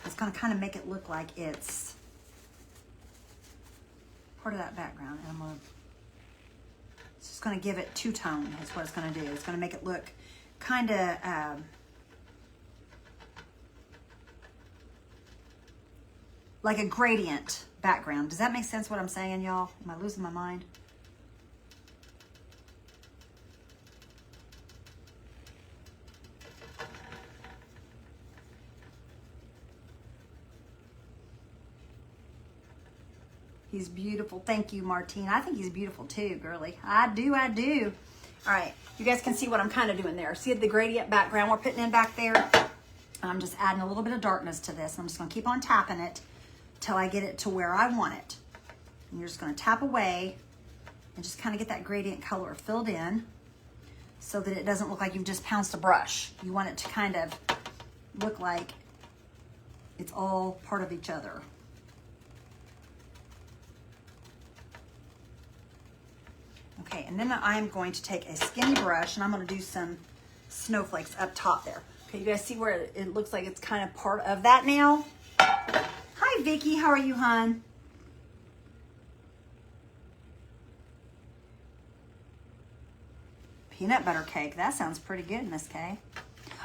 A: It's going to kind of make it look like it's part of that background. And I'm going to, it's just going to give it two-tone is what it's going to do. It's going to make it look kind of like a gradient background. Does that make sense what I'm saying, y'all? Am I losing my mind? He's beautiful. Thank you, Martine. I think he's beautiful too, girly. I do. All right. You guys can see what I'm kind of doing there. See the gradient background we're putting in back there? I'm just adding a little bit of darkness to this. I'm just going to keep on tapping it till I get it to where I want it. And you're just going to tap away and just kind of get that gradient color filled in so that it doesn't look like you've just pounced a brush. You want it to kind of look like it's all part of each other. Okay, and then I'm going to take a skinny brush and I'm going to do some snowflakes up top there. Okay, you guys see where it looks like it's kind of part of that now? Hi, Vicky. How are you, hon? Peanut butter cake. That sounds pretty good, Miss Kay.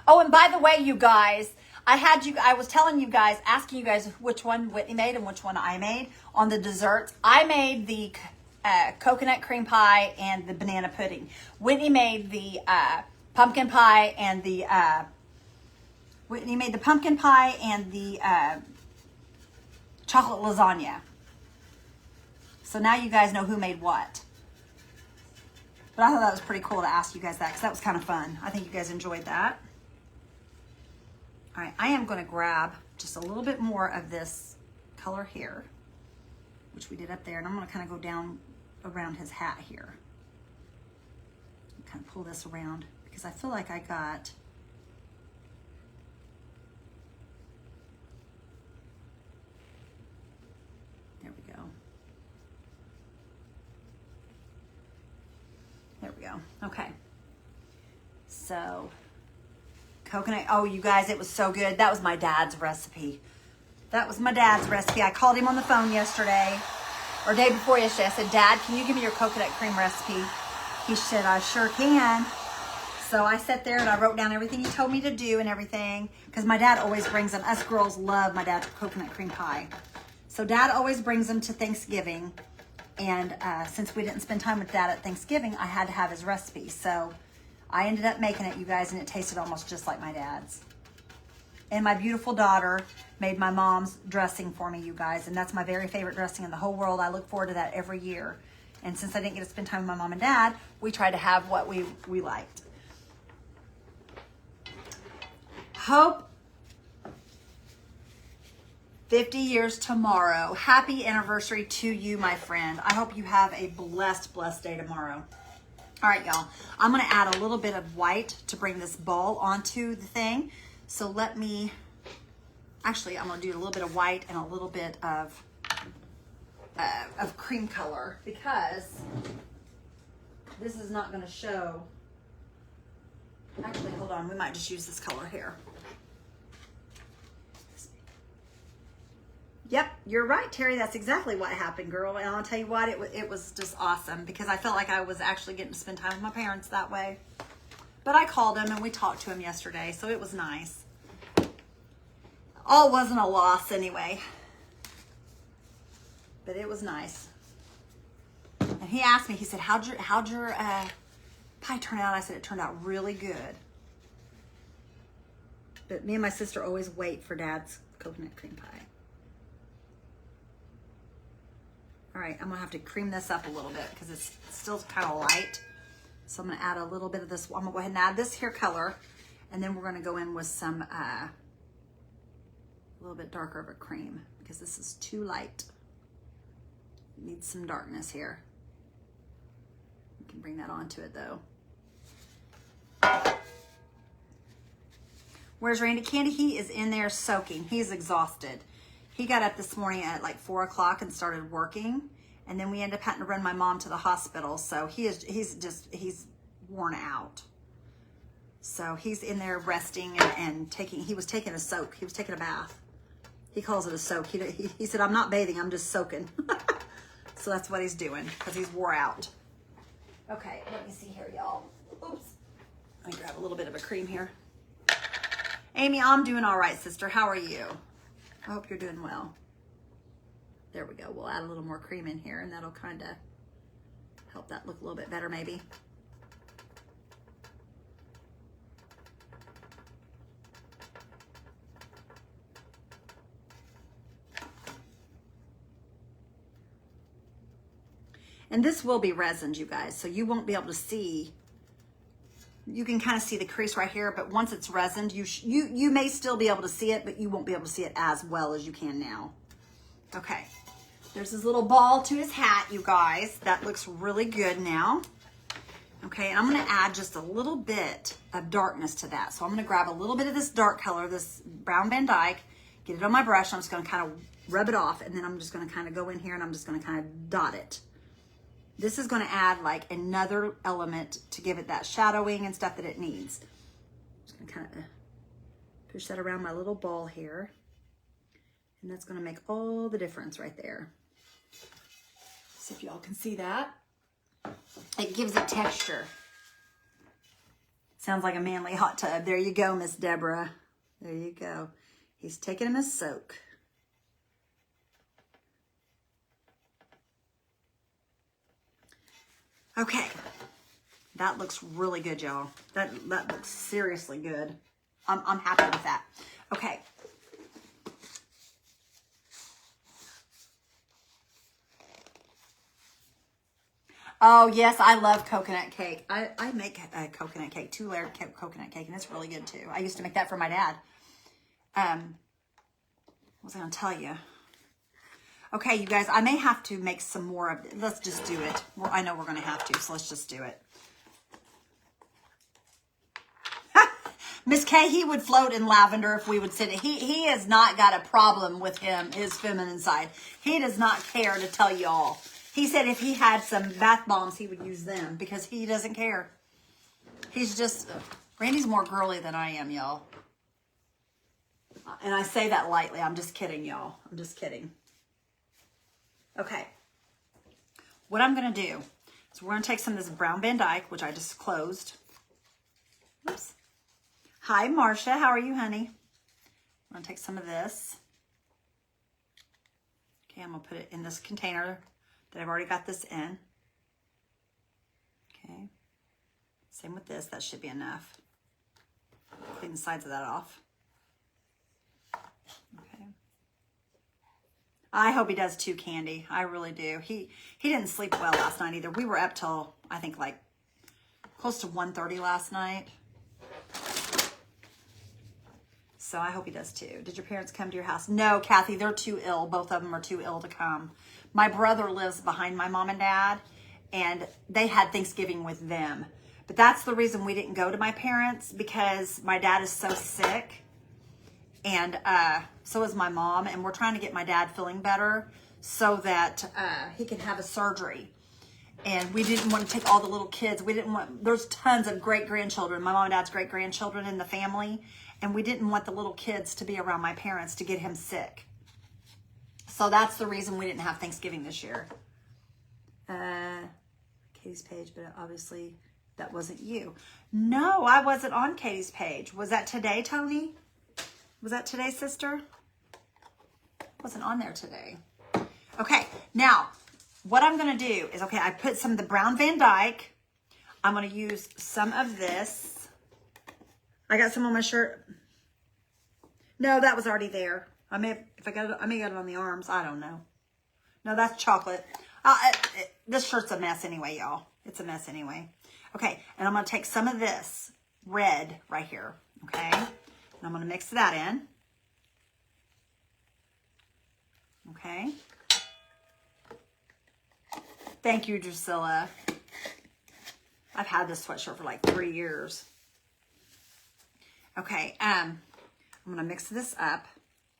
A: Oh, and by the way, you guys, I was telling you guys, asking you guys which one Whitney made and which one I made on the desserts. I made the coconut cream pie and the banana pudding. Whitney made the pumpkin pie and the chocolate lasagna. So now you guys know who made what. But I thought that was pretty cool to ask you guys that because that was kind of fun. I think you guys enjoyed that. All right, I am going to grab just a little bit more of this color here, which we did up there, and I'm going to kind of go down around his hat here. Kind of pull this around because I feel like I got there we go. There we go. Okay. So coconut. Oh, you guys, it was so good. That was my dad's recipe. That was my dad's recipe. I called him on the phone yesterday, or day before yesterday. I said, Dad, can you give me your coconut cream recipe? He said, I sure can. So I sat there and I wrote down everything he told me to do and everything, because my dad always brings them. Us girls love my dad's coconut cream pie. So Dad always brings them to Thanksgiving. And since we didn't spend time with Dad at Thanksgiving, I had to have his recipe. So I ended up making it, you guys, and it tasted almost just like my dad's. And my beautiful daughter made my mom's dressing for me, you guys. And that's my very favorite dressing in the whole world. I look forward to that every year. And since I didn't get to spend time with my mom and dad, we tried to have what we liked. Hope 50 years tomorrow. Happy anniversary to you, my friend. I hope you have a blessed, blessed day tomorrow. All right, y'all. I'm going to add a little bit of white to bring this ball onto the thing. So let me, actually, I'm going to do a little bit of white and a little bit of cream color, because this is not going to show. Actually, hold on. We might just use this color here. Yep, you're right, Terry. That's exactly what happened, girl. And I'll tell you what, it was just awesome, because I felt like I was actually getting to spend time with my parents that way. But I called him and we talked to him yesterday, so it was nice. All wasn't a loss anyway. But it was nice. And he asked me, he said, how'd your pie turn out? I said, it turned out really good. But me and my sister always wait for Dad's coconut cream pie. All right, I'm gonna have to cream this up a little bit because it's still kind of light. So I'm gonna add a little bit of this. I'm gonna go ahead and add this here color, and then we're gonna go in with some, a little bit darker of a cream, because this is too light. It needs some darkness here. You can bring that onto it though. Where's Randy Candy? He is in there soaking. He's exhausted. He got up this morning at like 4 o'clock and started working. And then we ended up having to run my mom to the hospital. So he's worn out. So he's in there resting and he was taking a soak. He was taking a bath. He calls it a soak. He said, I'm not bathing, I'm just soaking. So that's what he's doing, because he's wore out. Okay, let me see here, y'all. Oops. Let me grab a little bit of a cream here. Amy, I'm doing all right, sister. How are you? I hope you're doing well. There we go. We'll add a little more cream in here, and that'll kind of help that look a little bit better maybe. And this will be resined, you guys, so you won't be able to see. You can kind of see the crease right here, but once it's resined, you may still be able to see it, but you won't be able to see it as well as you can now. Okay, there's his little ball to his hat, you guys. That looks really good now. Okay, and I'm gonna add just a little bit of darkness to that. So I'm gonna grab a little bit of this dark color, this brown Van Dyke, get it on my brush. I'm just gonna kind of rub it off, and then I'm just gonna kind of go in here and I'm just gonna kind of dot it. This is going to add like another element to give it that shadowing and stuff that it needs. Just going to kind of push that around my little ball here. And that's going to make all the difference right there. See if y'all can see that. It gives it texture. Sounds like a manly hot tub. There you go, Miss Deborah. There you go. He's taking him a soak. Okay. That looks really good, y'all. That looks seriously good. I'm happy with that. Okay. Oh, yes, I love coconut cake. I make a coconut cake, 2-layered coconut cake, and it's really good, too. I used to make that for my dad. What was I going to tell you? Okay, you guys, I may have to make some more of it. Let's just do it. I know we're going to have to, so let's just do it. Miss K, he would float in lavender if we would sit. He has not got a problem with his feminine side. He does not care to tell y'all. He said if he had some bath bombs, he would use them because he doesn't care. He's just, Randy's more girly than I am, y'all. And I say that lightly. I'm just kidding, y'all. I'm just kidding. Okay. What I'm going to do is we're going to take some of this brown Van Dyke, which I just closed. Oops. Hi, Marcia. How are you, honey? I'm going to take some of this. Okay, I'm going to put it in this container that I've already got this in. Okay. Same with this. That should be enough. Clean the sides of that off. Okay. I hope he does too, Candy. I really do. He didn't sleep well last night either. We were up till, I think, like close to 1:30 last night. So I hope he does too. Did your parents come to your house? No, Kathy, they're too ill. Both of them are too ill to come. My brother lives behind my mom and dad, and they had Thanksgiving with them. But that's the reason we didn't go to my parents, because my dad is so sick, and so is my mom, and we're trying to get my dad feeling better so that he can have a surgery. And we didn't want to take all the little kids. We didn't want, there's tons of great-grandchildren, my mom and dad's great-grandchildren in the family, and we didn't want the little kids to be around my parents to get him sick. So that's the reason we didn't have Thanksgiving this year. Katie's page, but obviously that wasn't you. No, I wasn't on Katie's page. Was that today, Tony? Was that today, sister? Wasn't on there today. Okay, now what I'm going to do is, okay, I put some of the brown Van Dyke. I'm going to use some of this. I got some on my shirt. No, that was already there. I may got it on the arms. I don't know. No, that's chocolate. This shirt's a mess anyway, y'all. It's a mess anyway. Okay, and I'm going to take some of this red right here, okay? And I'm going to mix that in. Okay. Thank you, Drusilla. I've had this sweatshirt for like 3 years. Okay, I'm going to mix this up.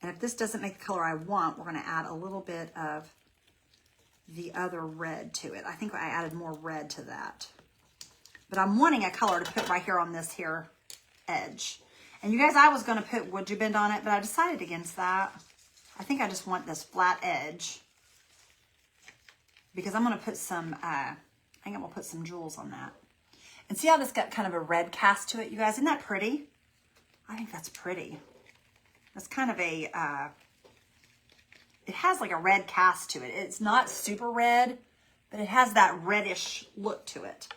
A: And if this doesn't make the color I want, we're going to add a little bit of the other red to it. I think I added more red to that. But I'm wanting a color to put right here on this here edge. And you guys, I was going to put Would You Bend on it, but I decided against that. I think I just want this flat edge. Because I'm going to put some, I think I'm going to put some jewels on that. And see how this got kind of a red cast to it, you guys? Isn't that pretty? I think that's pretty. It's kind of a, it has like a red cast to it. It's not super red, but it has that reddish look to it.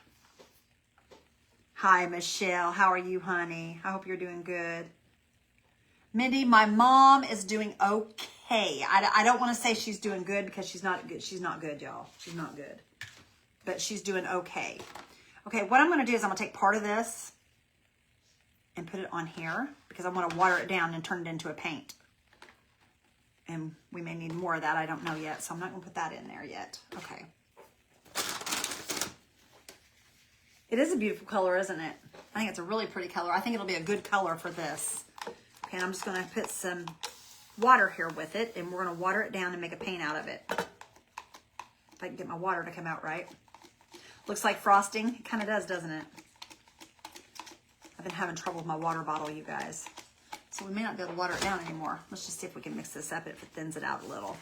A: Hi, Michelle. How are you, honey? I hope you're doing good. Mindy, my mom is doing okay. I don't want to say she's doing good because she's not good. She's not good, y'all. She's not good. But she's doing okay. Okay, what I'm going to do is I'm going to take part of this and put it on here because I want to water it down and turn it into a paint. And we may need more of that. I don't know yet, so I'm not going to put that in there yet. Okay. It is a beautiful color, isn't it? I think it's a really pretty color. I think it'll be a good color for this. Okay, and I'm just going to put some water here with it, and we're going to water it down and make a paint out of it. If I can get my water to come out right. Looks like frosting. It kind of does, doesn't it? I've been having trouble with my water bottle, you guys. So we may not be able to water it down anymore. Let's just see if we can mix this up if it thins it out a little.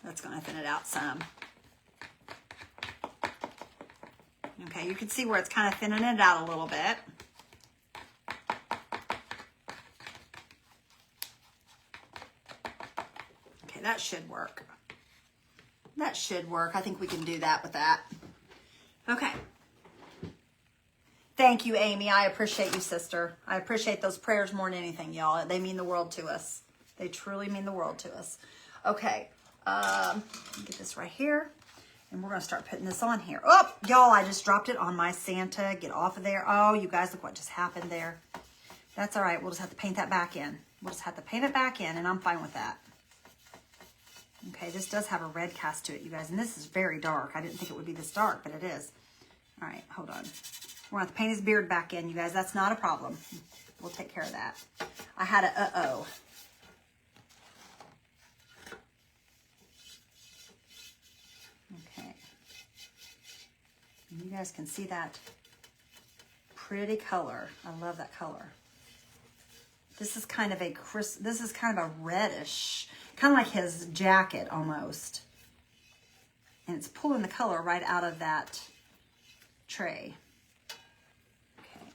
A: That's going to thin it out some. Okay, you can see where it's kind of thinning it out a little bit. that should work. That should work. I think we can do that with that. Okay. Thank you, Amy. I appreciate you, sister. I appreciate those prayers more than anything, y'all. They mean the world to us. They truly mean the world to us. Okay. Get this right here. And we're going to start putting this on here. Oh, y'all, I just dropped it on my Santa. Get off of there. Oh, you guys, look what just happened there. That's all right. We'll just have to paint that back in. We'll just have to paint it back in, and I'm fine with that. Okay, this does have a red cast to it, you guys. And this is very dark. I didn't think it would be this dark, but it is. All right, hold on. We're going to have to paint his beard back in, you guys. That's not a problem. We'll take care of that. I had a uh-oh. Okay. And you guys can see that pretty color. I love that color. This is kind of a this is kind of a reddish, kind of like his jacket almost. And it's pulling the color right out of that tray. Okay.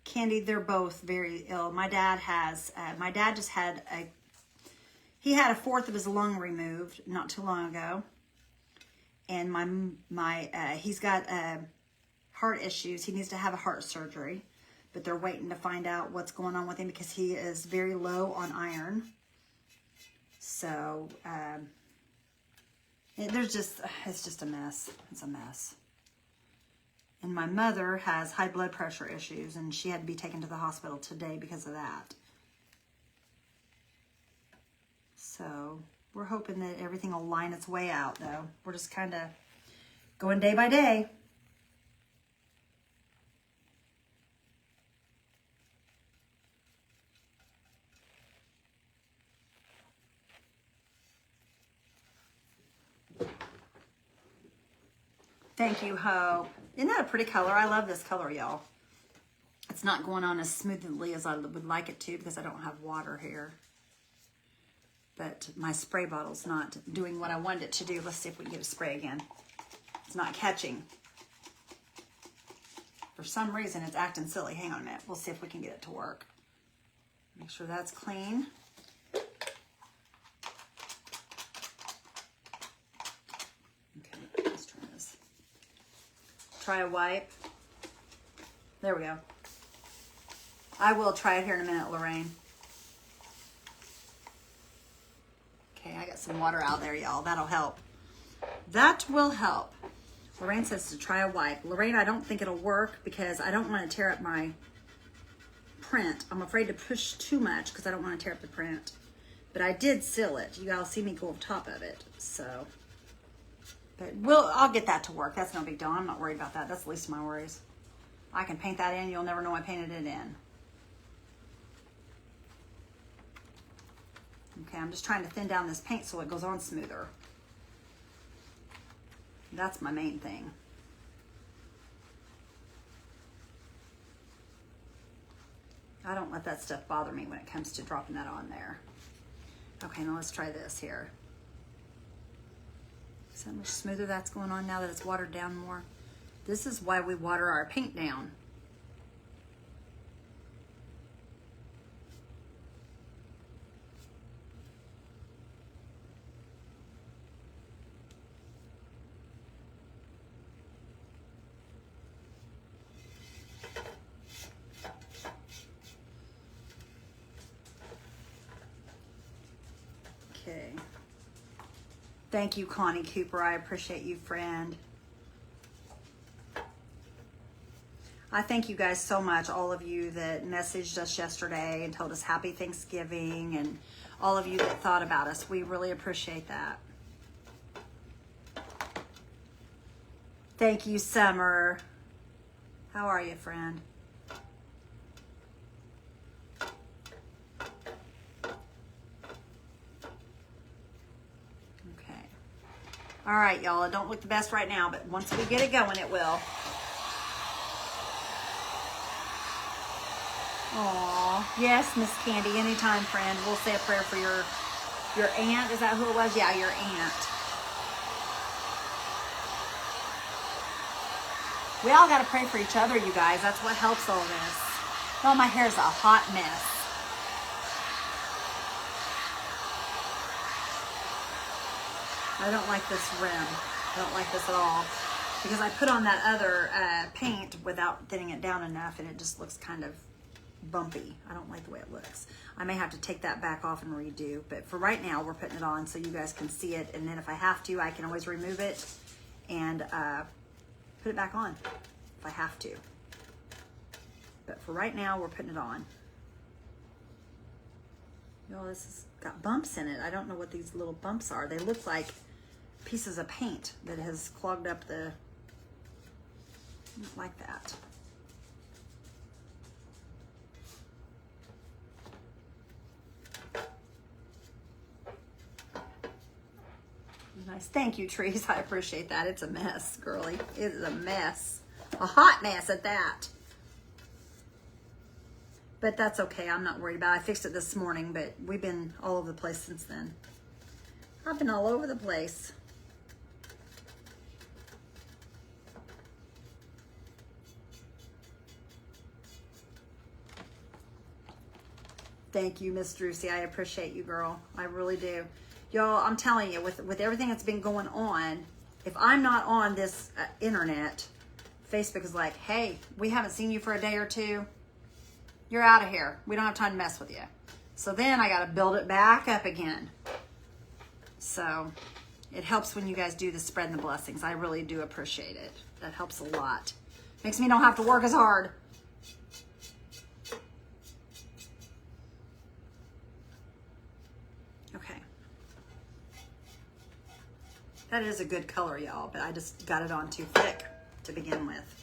A: Candy, they're both very ill. My dad just had he had a fourth of his lung removed not too long ago. And he's got heart issues. He needs to have a heart surgery, but they're waiting to find out what's going on with him because he is very low on iron. So, it's just a mess. It's a mess. And my mother has high blood pressure issues, and she had to be taken to the hospital today because of that. So we're hoping that everything will line its way out, though. We're just kind of going day by day. Thank you, Hope. Isn't that a pretty color? I love this color, y'all. It's not going on as smoothly as I would like it to because I don't have water here. But my spray bottle's not doing what I wanted it to do. Let's see if we can get a spray again. It's not catching. For some reason, it's acting silly. Hang on a minute. We'll see if we can get it to work. Make sure that's clean. Try a wipe. There we go. I will try it here in a minute, Lorraine. Okay, I got some water out there, y'all. That'll help. That will help. Lorraine says to try a wipe. Lorraine, I don't think it'll work because I don't want to tear up my print. I'm afraid to push too much because I don't want to tear up the print. But I did seal it. You guys see me go over top of it. So... But I'll get that to work. That's no big deal. I'm not worried about that. That's the least of my worries. I can paint that in. You'll never know I painted it in. Okay, I'm just trying to thin down this paint so it goes on smoother. That's my main thing. I don't let that stuff bother me when it comes to dropping that on there. Okay, now let's try this here. See how much smoother that's going on now that it's watered down more? This is why we water our paint down. Okay. Thank you, Connie Cooper. I appreciate you, friend. I thank you guys so much, all of you that messaged us yesterday and told us Happy Thanksgiving, and all of you that thought about us. We really appreciate that. Thank you, Summer. How are you, friend? All right, y'all, it don't look the best right now, but once we get it going, it will. Aw. Yes, Miss Candy. Anytime, friend. We'll say a prayer for your aunt. Is that who it was? Yeah, your aunt. We all got to pray for each other, you guys. That's what helps all this. Oh, my hair's a hot mess. I don't like this rim. I don't like this at all. Because I put on that other paint without thinning it down enough, and it just looks kind of bumpy. I don't like the way it looks. I may have to take that back off and redo, but for right now, we're putting it on so you guys can see it, and then if I have to, I can always remove it and put it back on if I have to. But for right now, we're putting it on. Oh, this has got bumps in it. I don't know what these little bumps are. They look like pieces of paint that has clogged up the... I don't like that. Nice. Thank you, Trees. I appreciate that. It's a mess, girly. It is a mess. A hot mess at that. But that's okay. I'm not worried about it. I fixed it this morning, but we've been all over the place since then. I've been all over the place. Thank you, Miss Drusy. I appreciate you, girl. I really do. Y'all, I'm telling you, with everything that's been going on, if I'm not on this internet, Facebook is like, hey, we haven't seen you for a day or two. You're out of here. We don't have time to mess with you. So then I got to build it back up again. So it helps when you guys do the spreading the blessings. I really do appreciate it. That helps a lot. Makes me not have to work as hard. Okay. That is a good color, y'all, but I just got it on too thick to begin with.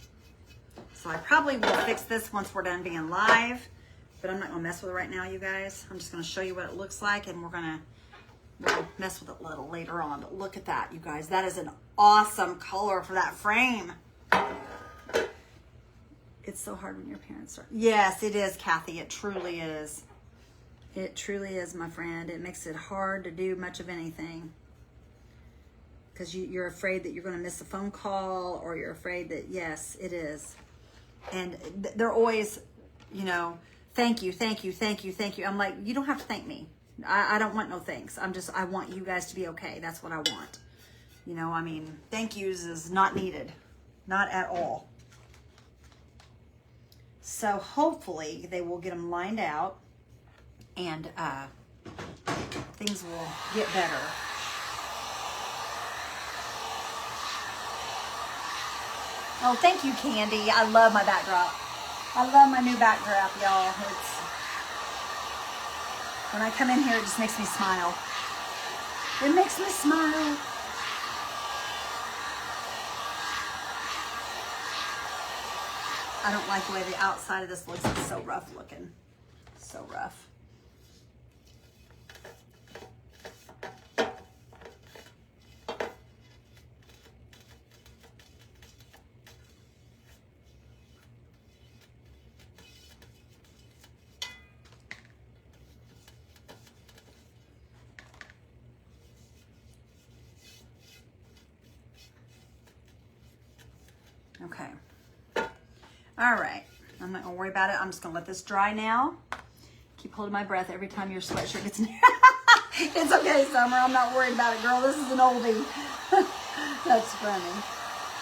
A: So I probably will fix this once we're done being live, but I'm not gonna mess with it right now, you guys. I'm just gonna show you what it looks like, and we'll mess with it a little later on. But look at that, you guys. That is an awesome color for that frame. It's so hard when your parents are... Yes, it is, Kathy. It truly is. It truly is, my friend. It makes it hard to do much of anything. Because you're afraid that you're going to miss a phone call, or you're afraid that, yes, it is. And they're always, you know, thank you, thank you, thank you, thank you. I'm like, you don't have to thank me. I don't want no thanks. I want you guys to be okay. That's what I want. You know, I mean, thank yous is not needed. Not at all. So hopefully they will get them lined out, and things will get better. Oh, thank you, Candy. I love my backdrop. I love my new backdrop, y'all. When I come in here, it just makes me smile. It makes me smile. I don't like the way the outside of this looks. It's so rough looking. So rough. Okay. All right. I'm not going to worry about it. I'm just going to let this dry now. Keep holding my breath every time your sweatshirt gets near. It's okay, Summer. I'm not worried about it, girl. This is an oldie. That's funny.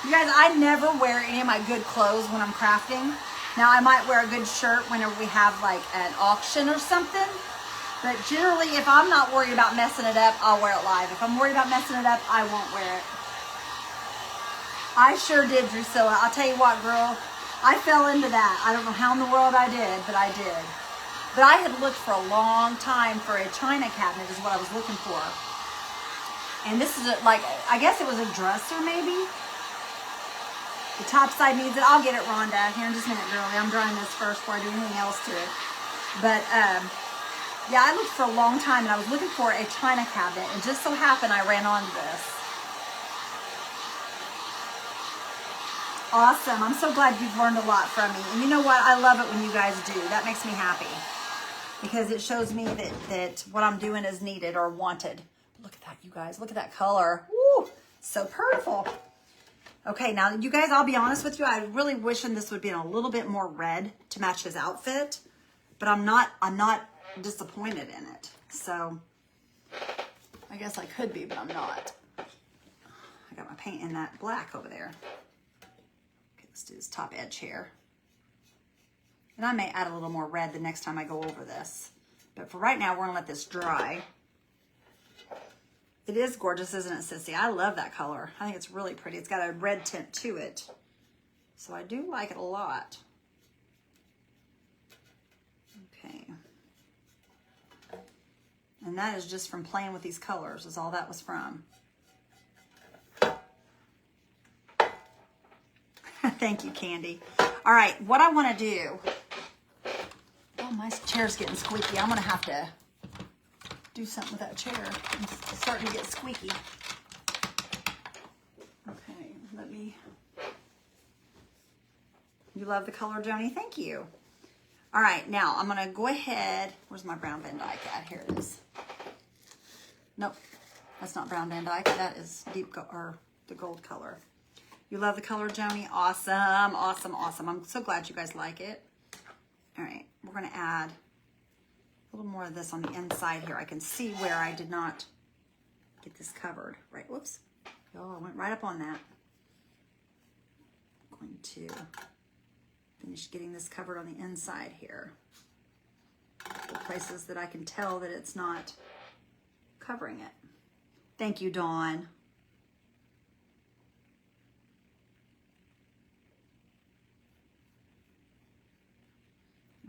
A: You guys, I never wear any of my good clothes when I'm crafting. Now, I might wear a good shirt whenever we have like an auction or something. But generally, if I'm not worried about messing it up, I'll wear it live. If I'm worried about messing it up, I won't wear it. I sure did, Drusilla. I'll tell you what, girl. I fell into that. I don't know how in the world I did, but I did. But I had looked for a long time for a china cabinet is what I was looking for. And this is like, I guess it was a dresser maybe. The top side needs it. I'll get it, Rhonda, here in just a minute, girlie. I'm drying this first before I do anything else to it. But, yeah, I looked for a long time, and I was looking for a china cabinet. And just so happened I ran onto this. Awesome. I'm so glad you've learned a lot from me. And you know what? I love it when you guys do. That makes me happy. Because it shows me that what I'm doing is needed or wanted. Look at that, you guys. Look at that color. Woo! So purple. Okay, now you guys, I'll be honest with you. I really wishing this would be a little bit more red to match his outfit. But I'm not disappointed in it. So I guess I could be, but I'm not. I got my paint in that black over there. Okay, let's do this top edge here. And I may add a little more red the next time I go over this. But for right now, we're gonna let this dry. It is gorgeous, isn't it, Sissy? I love that color. I think it's really pretty. It's got a red tint to it. So I do like it a lot. Okay. And that is just from playing with these colors, is all that was from. Thank you, Candy. All right, what I want to do. Oh, my chair's getting squeaky. I'm going to have to do something with that chair. It's starting to get squeaky. Okay, let me. You love the color, Joni? Thank you. All right, now I'm going to go ahead. Where's my brown Van Dyke at? Here it is. Nope, that's not brown Van Dyke. That is deep or the gold color. You love the color, Joni? Awesome, awesome, awesome. I'm so glad you guys like it. All right, we're going to add a little more of this on the inside here. I can see where I did not get this covered. Right, whoops. Oh, I went right up on that. I'm going to finish getting this covered on the inside here. The places that I can tell that it's not covering it. Thank you, Dawn.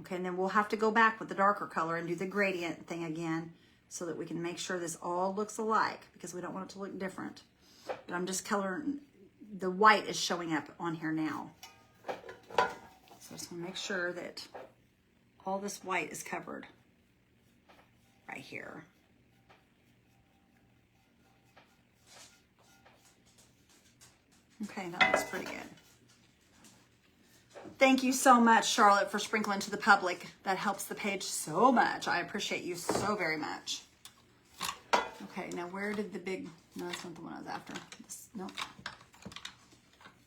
A: Okay, and then we'll have to go back with the darker color and do the gradient thing again so that we can make sure this all looks alike because we don't want it to look different. But I'm just coloring, the white is showing up on here now. So I just want to make sure that all this white is covered right here. Okay, that looks pretty good. Thank you so much, Charlotte, for sprinkling to the public. That helps the page so much. I appreciate you so very much. Okay, now where did the big, no, that's not the one I was after. This, nope.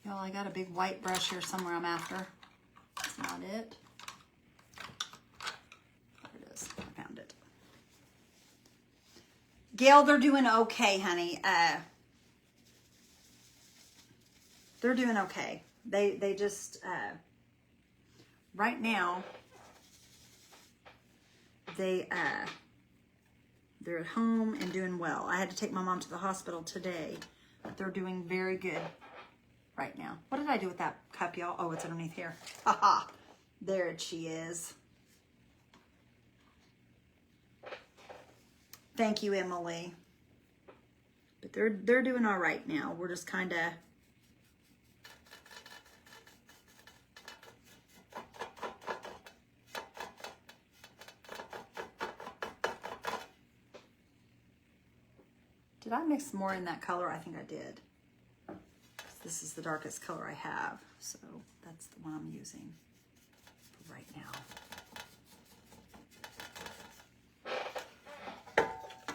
A: Y'all, I got a big white brush here somewhere I'm after. That's not it. There it is, I found it. Gail, they're doing okay, honey. They're doing okay. They just, right now, they're at home and doing well. I had to take my mom to the hospital today, but they're doing very good right now. What did I do with that cup, y'all? Oh, it's underneath here. Haha, there she is. Thank you, Emily. But they're doing all right now. We're just kind of Did I mix more in that color? I think I did. This is the darkest color I have, so that's the one I'm using for right now.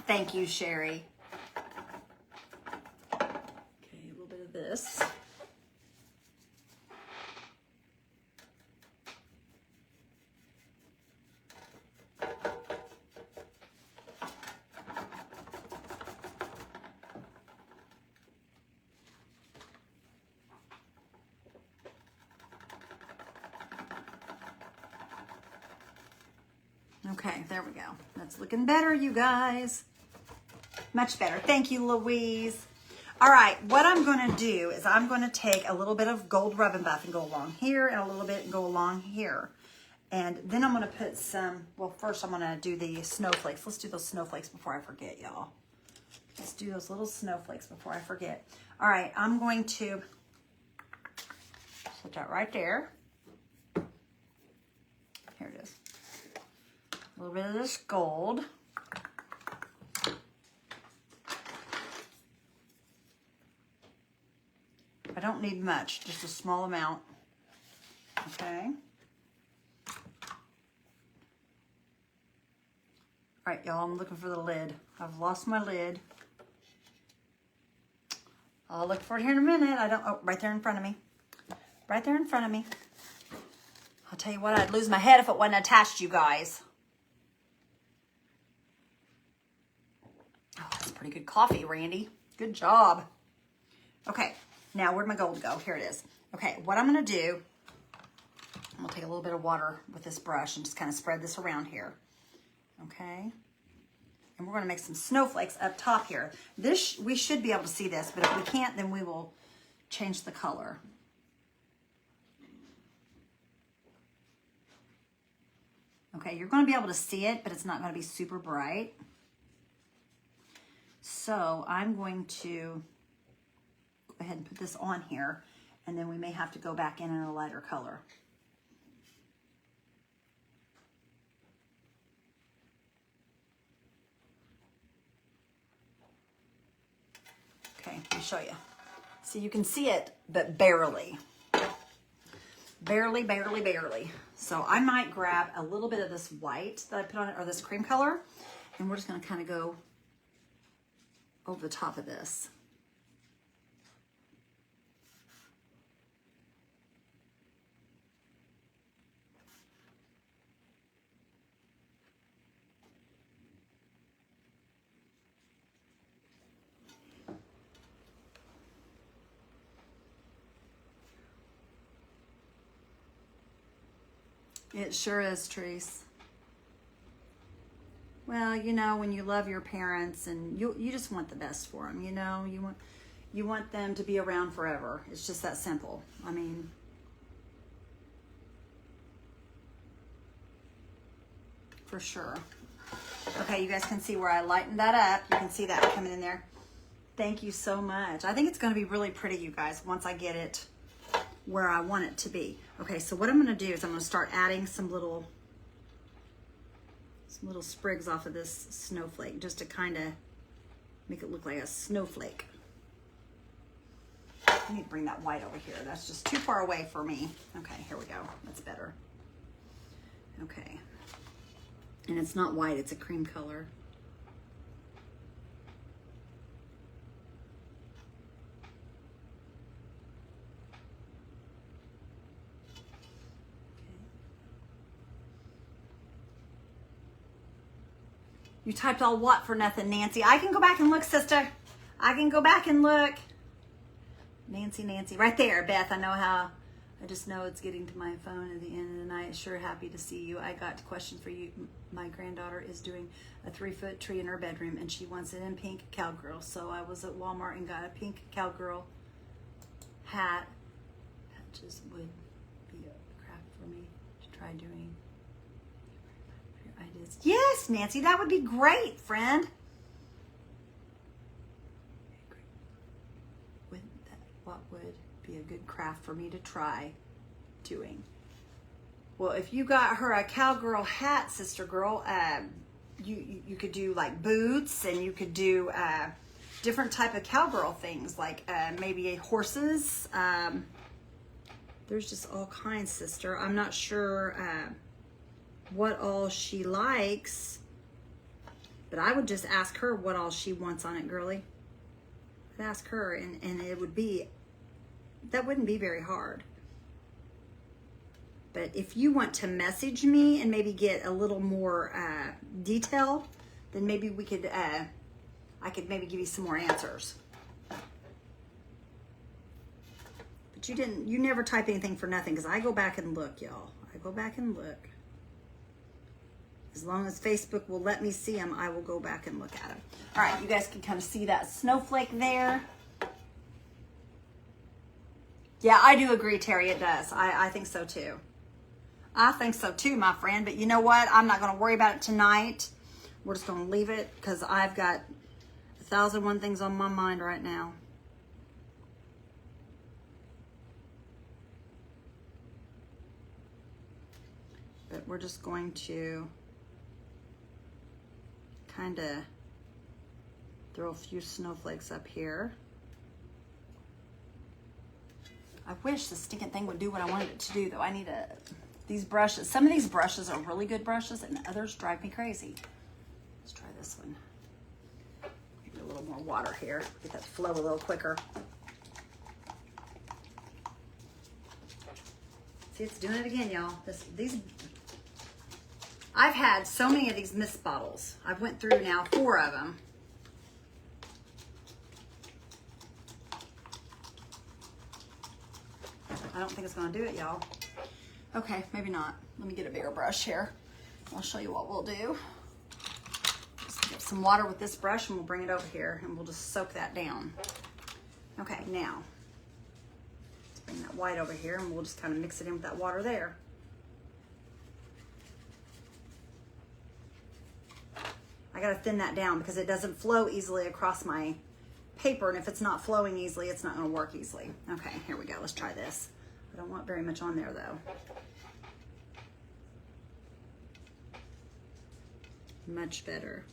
A: Thank you, Sherry. Okay, a little bit of this. Okay, there we go. That's looking better, you guys. Much better. Thank you, Louise. All right, what I'm going to do is I'm going to take a little bit of gold rub and buff and go along here and a little bit and go along here. And then I'm going to put some, well, first I'm going to do the snowflakes. Let's do those snowflakes before I forget, y'all. Let's do those little snowflakes before I forget. All right, I'm going to put that right there. Here it is. A little bit of this gold. I don't don't need much, just a small amount. Okay. All right, y'all, I'm looking for the lid. I've lost my lid. I'll look for it here in a minute. Oh, right there in front of me. Right there in front of me. I'll tell you what, I'd lose my head if it wasn't attached, you guys. Oh, that's pretty good coffee, Randy. Good job. Okay, now where'd my gold go? Here it is. Okay, what I'm going to do, I'm going to take a little bit of water with this brush and just kind of spread this around here. Okay. And we're going to make some snowflakes up top here. This, we should be able to see this, but if we can't, then we will change the color. Okay, you're going to be able to see it, but it's not going to be super bright. So I'm going to go ahead and put this on here, and then we may have to go back in a lighter color. Okay, let me show you. So you can see it, but barely. Barely, barely, barely. So I might grab a little bit of this white that I put on it, or this cream color, and we're just going to kind of go over the top of this. It sure is, Treese. Well, you know, when you love your parents and you just want the best for them, you know, you want them to be around forever. It's just that simple. I mean, for sure. Okay, you guys can see where I lightened that up. You can see that coming in there. Thank you so much. I think it's going to be really pretty, you guys, once I get it where I want it to be. Okay, so what I'm going to do is I'm going to start adding some little sprigs off of this snowflake, just to kind of make it look like a snowflake. I need to bring that white over here. That's just too far away for me. Okay, here we go. That's better. Okay. And it's not white, it's a cream color. You typed all what for nothing, Nancy? I can go back and look, sister. I can go back and look. Nancy. Right there, Beth. I know how. I just know it's getting to my phone at the end of the night. Sure happy to see you. I got a question for you. My granddaughter is doing a 3-foot tree in her bedroom, and she wants it in pink cowgirl. So I was at Walmart and got a pink cowgirl hat. That just would be a craft for me to try doing. Ideas. Yes, Nancy, that would be great, friend. What would be a good craft for me to try doing? Well, if you got her a cowgirl hat, sister girl, you could do like boots, and you could do different type of cowgirl things, like maybe horses. There's just all kinds, sister. I'm not sure what all she likes, but I would just ask her what all she wants on it, girly. I'd ask her, and it would be, that wouldn't be very hard. But if you want to message me and maybe get a little more detail, then maybe we could, I could maybe give you some more answers. But you never type anything for nothing, because I go back and look, y'all. I go back and look. As long as Facebook will let me see them, I will go back and look at them. All right, you guys can kind of see that snowflake there. Yeah, I do agree, Terry, it does. I think so too. I think so too, my friend. But you know what? I'm not going to worry about it tonight. We're just going to leave it, because I've got 1,001 things on my mind right now. But we're just going to kind of throw a few snowflakes up here. I wish the stinking thing would do what I wanted it to do, though. I need these brushes. Some of these brushes are really good brushes, and others drive me crazy. Let's try this one. Maybe a little more water here. Get that flow a little quicker. See, it's doing it again, y'all. I've had so many of these mist bottles. I've went through now 4 of them. I don't think it's gonna do it, y'all. Okay, maybe not. Let me get a bigger brush here. I'll show you what we'll do. Just get some water with this brush and we'll bring it over here and we'll just soak that down. Okay, now, let's bring that white over here and we'll just kind of mix it in with that water there. I gotta thin that down because it doesn't flow easily across my paper, and if it's not flowing easily, it's not gonna work easily. Okay, here we go, let's try this. I don't want very much on there though. Much better.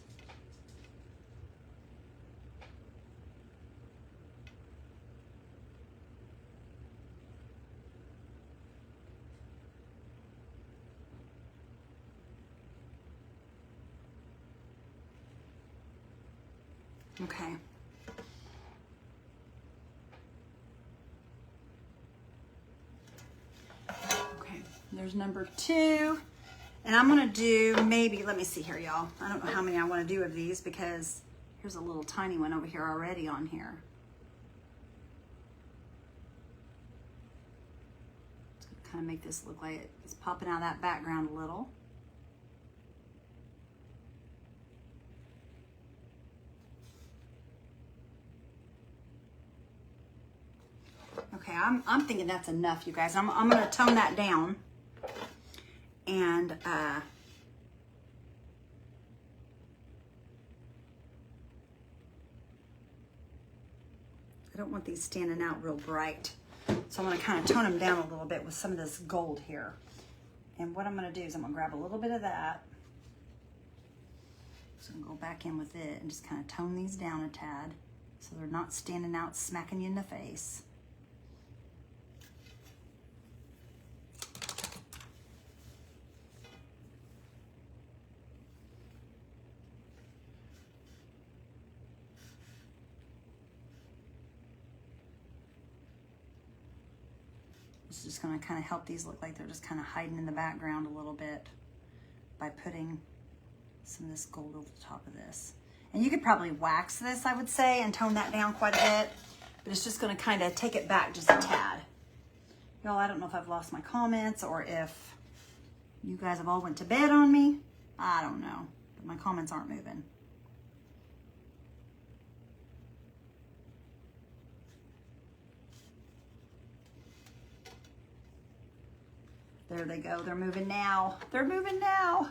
A: Okay. Okay, there's number 2. And I'm gonna do maybe, let me see here, y'all. I don't know how many I wanna do of these because here's a little tiny one over here already on here. It's gonna kind of make this look like it's popping out of that background a little. Okay, I'm thinking that's enough, you guys. I'm gonna tone that down. And I don't want these standing out real bright. So I'm gonna kind of tone them down a little bit with some of this gold here. And what I'm gonna do is I'm gonna grab a little bit of that. So I'm gonna go back in with it and just kind of tone these down a tad so they're not standing out, smacking you in the face. It's just going to kind of help these look like they're just kind of hiding in the background a little bit by putting some of this gold over the top of this. And you could probably wax this, I would say, and tone that down quite a bit, but it's just going to kind of take it back just a tad. Y'all, I don't know if I've lost my comments or if you guys have all went to bed on me. I don't know, but my comments aren't moving. There they go. They're moving now. They're moving now.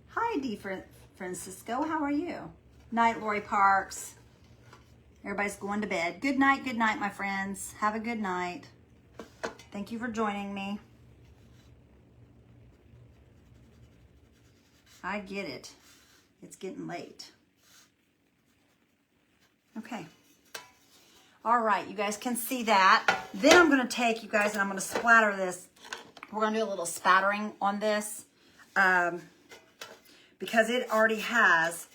A: Hi, D. Francisco. How are you? Night, Lori Parks. Everybody's going to bed. Good night, my friends. Have a good night. Thank you for joining me. I get it. It's getting late. Okay. All right, you guys can see that. Then I'm gonna take, you guys, and I'm gonna splatter this. We're gonna do a little spattering on this because it already has,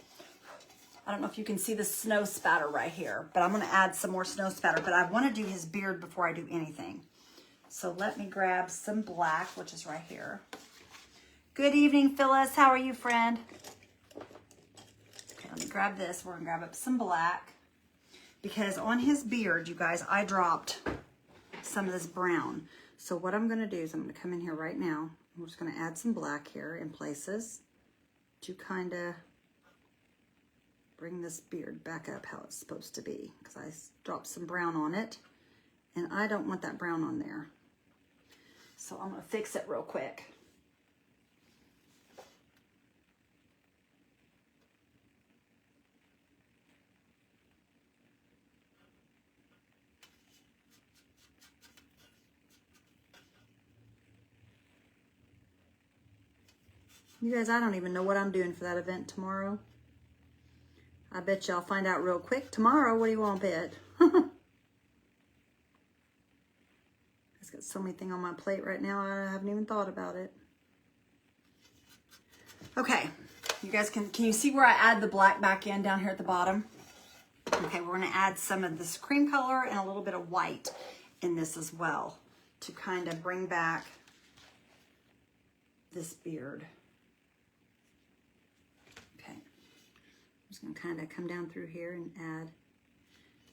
A: I don't know if you can see the snow spatter right here, but I'm gonna add some more snow spatter, but I wanna do his beard before I do anything. So let me grab some black, which is right here. Good evening, Phyllis. How are you, friend? Okay, let me grab this. We're gonna grab up some black. Because on his beard, you guys, I dropped some of this brown. So what I'm gonna do is I'm gonna come in here right now. We're just gonna add some black here in places to kind of bring this beard back up how it's supposed to be. Because I dropped some brown on it and I don't want that brown on there. So I'm gonna fix it real quick. You guys, I don't even know what I'm doing for that event tomorrow. I bet y'all find out real quick tomorrow. What do you want to bet? I've got so many things on my plate right now, I haven't even thought about it. Okay, you guys can you see where I add the black back in down here at the bottom? Okay, we're gonna add some of this cream color and a little bit of white in this as well to kind of bring back this beard. Okay, I'm just gonna kind of come down through here and add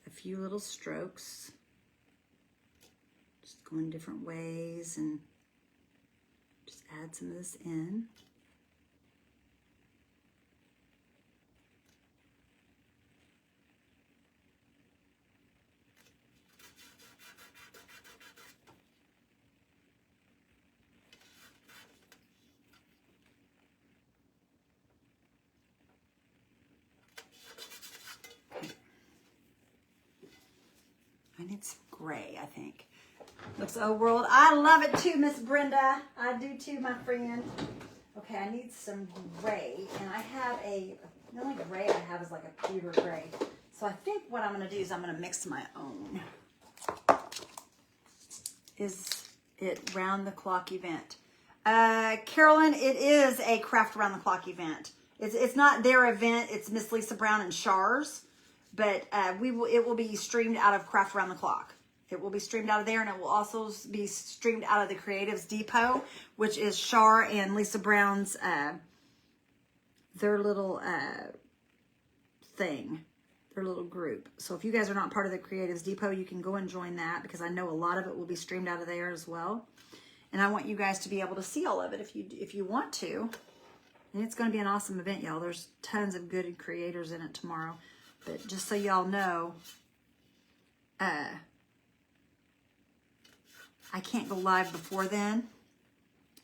A: a few little strokes. Just going different ways and just add some of this in. I need some gray, I think. Looks old world. I love it too, Miss Brenda. I do too, my friend. Okay, I need some gray, and I have the only gray I have is like a pewter gray. So I think what I'm gonna do is I'm gonna mix my own. Is it round the clock event? Carolyn, it is a craft round the clock event. It's not their event, it's Miss Lisa Brown and Shar's. But it will be streamed out of Craft Around the Clock. It will be streamed out of there, and it will also be streamed out of the Creatives Depot, which is Shar and Lisa Brown's, their little thing, their little group. So if you guys are not part of the Creatives Depot, you can go and join that, because I know a lot of it will be streamed out of there as well. And I want you guys to be able to see all of it if you want to. And it's going to be an awesome event, y'all. There's tons of good creators in it tomorrow. But just so y'all know, I can't go live before then.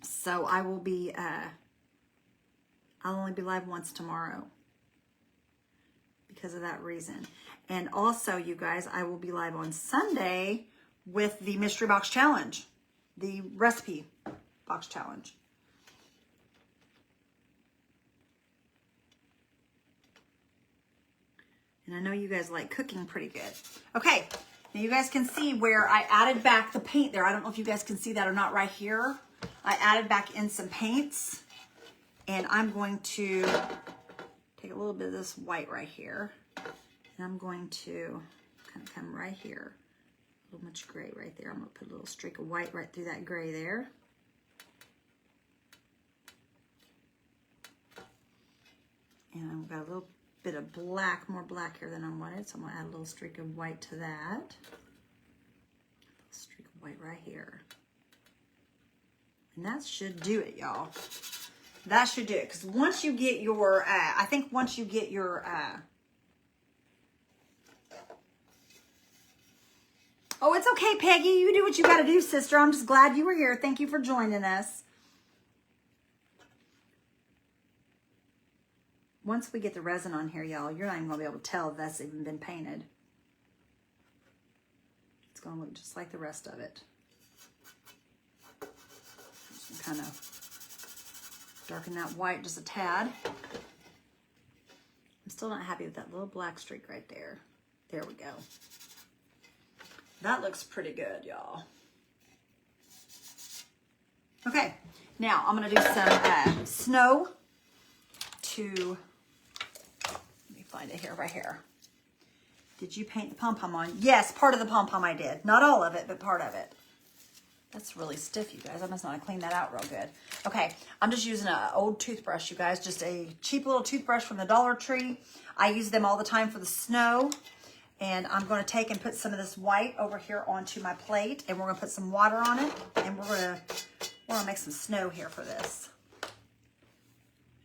A: So I will be, I'll only be live once tomorrow because of that reason. And also, you guys, I will be live on Sunday with the Mystery Box Challenge, the Recipe Box Challenge. And I know you guys like cooking pretty good. Okay, now you guys can see where I added back the paint there. I don't know if you guys can see that or not right here. I added back in some paints. And I'm going to take a little bit of this white right here. And I'm going to kind of come right here. A little much gray right there. I'm going to put a little streak of white right through that gray there. And I've got a little bit of black, more black here than I wanted, so I'm going to add a little streak of white to that. A little streak of white right here. And that should do it, y'all. That should do it, because once you get your, I think once you get your, oh, it's okay, Peggy. You do what you got to do, sister. I'm just glad you were here. Thank you for joining us. Once we get the resin on here, y'all, you're not even going to be able to tell if that's even been painted. It's going to look just like the rest of it. Just kind of darken that white just a tad. I'm still not happy with that little black streak right there. There we go. That looks pretty good, y'all. Okay, now I'm going to do some snow to... Find it here, right here. Did you paint the pom-pom on? Yes, part of the pom-pom I did. Not all of it, but part of it. That's really stiff, you guys. I must not have cleaned that out real good. Okay, I'm just using an old toothbrush, you guys. Just a cheap little toothbrush from the Dollar Tree. I use them all the time for the snow. And I'm going to take and put some of this white over here onto my plate. And we're going to put some water on it. And we're going to make some snow here for this.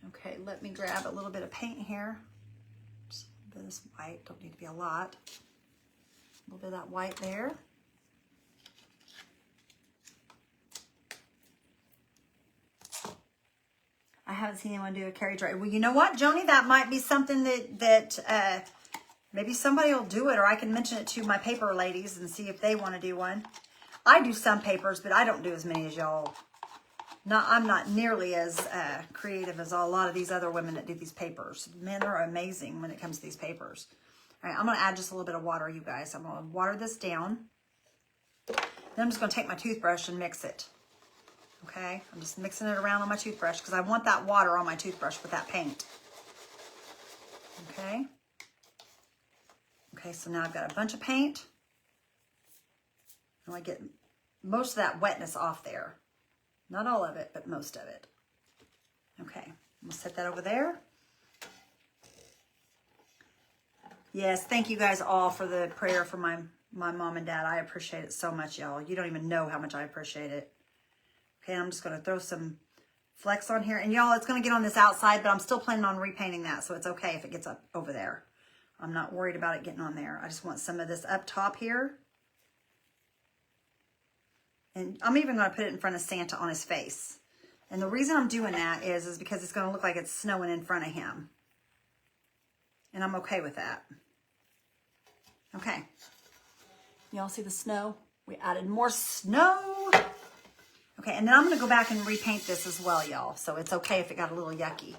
A: Okay, let me grab a little bit of paint here. This white, don't need to be a lot. A little bit of that white there. I haven't seen anyone do a carry dry. Well, you know what, Joni? That might be something that maybe somebody will do it, or I can mention it to my paper ladies and see if they want to do one. I do some papers, but I don't do as many as y'all. I'm not nearly as creative as a lot of these other women that do these papers. Men are amazing when it comes to these papers. All right, I'm going to add just a little bit of water, you guys. I'm going to water this down. Then I'm just going to take my toothbrush and mix it. Okay, I'm just mixing it around on my toothbrush because I want that water on my toothbrush with that paint. Okay. Okay, so now I've got a bunch of paint. I want to get most of that wetness off there. Not all of it, but most of it. Okay, I'm going to set that over there. Yes, thank you guys all for the prayer for my mom and dad. I appreciate it so much, y'all. You don't even know how much I appreciate it. Okay, I'm just going to throw some flecks on here. And y'all, it's going to get on this outside, but I'm still planning on repainting that, so it's okay if it gets up over there. I'm not worried about it getting on there. I just want some of this up top here. And I'm even going to put it in front of Santa on his face. And the reason I'm doing that is because it's going to look like it's snowing in front of him. And I'm okay with that. Okay. Y'all see the snow? We added more snow. Okay, and then I'm going to go back and repaint this as well, y'all. So it's okay if it got a little yucky.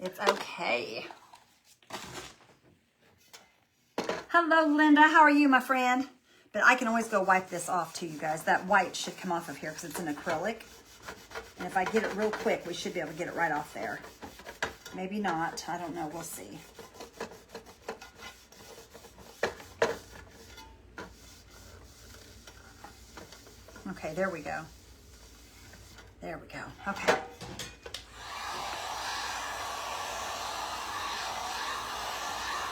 A: It's okay. Hello, Linda. How are you, my friend? But I can always go wipe this off too, you guys. That white should come off of here because it's an acrylic. And if I get it real quick, we should be able to get it right off there. Maybe not. I don't know. We'll see. Okay, there we go. There we go. Okay.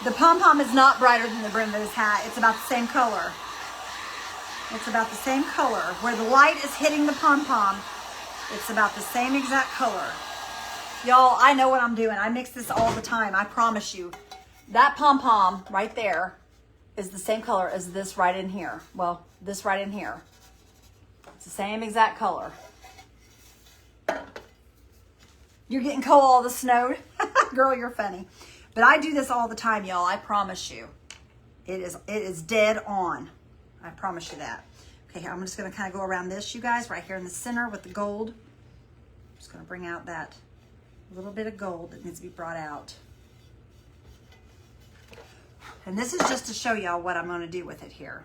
A: The pom-pom is not brighter than the brim of his hat. It's about the same color. It's about the same color. Where the light is hitting the pom-pom, it's about the same exact color. Y'all, I know what I'm doing. I mix this all the time. I promise you. That pom-pom right there is the same color as this right in here. Well, this right in here. It's the same exact color. You're getting cold, all the snow. Girl, you're funny. But I do this all the time, y'all. I promise you. It is dead on. I promise you that. Okay, I'm just going to kind of go around this, you guys, right here in the center with the gold. I'm just going to bring out that little bit of gold that needs to be brought out. And this is just to show y'all what I'm going to do with it here.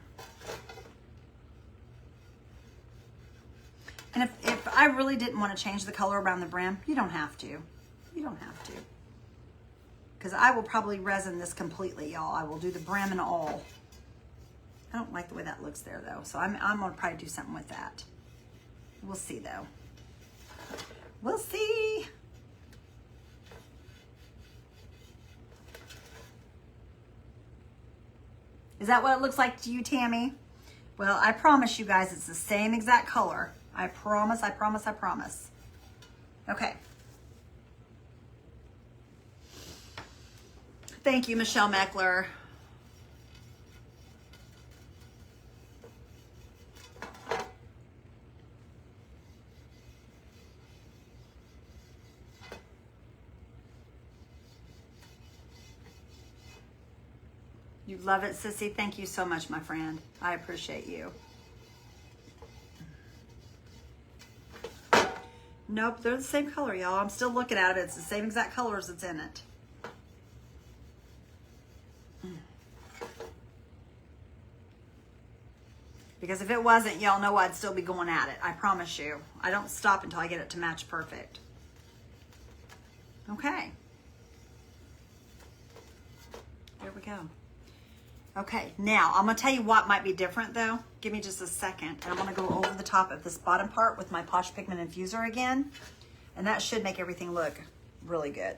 A: And if I really didn't want to change the color around the brim, you don't have to. You don't have to. Because I will probably resin this completely, y'all. I will do the brim and all. I don't like the way that looks there, though. So I'm going to probably do something with that. We'll see, though. We'll see. Is that what it looks like to you, Tammy? Well, I promise you guys it's the same exact color. I promise, I promise, I promise. Okay. Thank you, Michelle Meckler. You love it, Sissy. Thank you so much, my friend. I appreciate you. Nope, they're the same color, y'all. I'm still looking at it. It's the same exact colors that's in it. Because if it wasn't, y'all know I'd still be going at it. I promise you. I don't stop until I get it to match perfect. Okay. There we go. Okay, now I'm going to tell you what might be different though. Give me just a second. And I'm going to go over the top of this bottom part with my Posh Pigment Infuser again. And that should make everything look really good.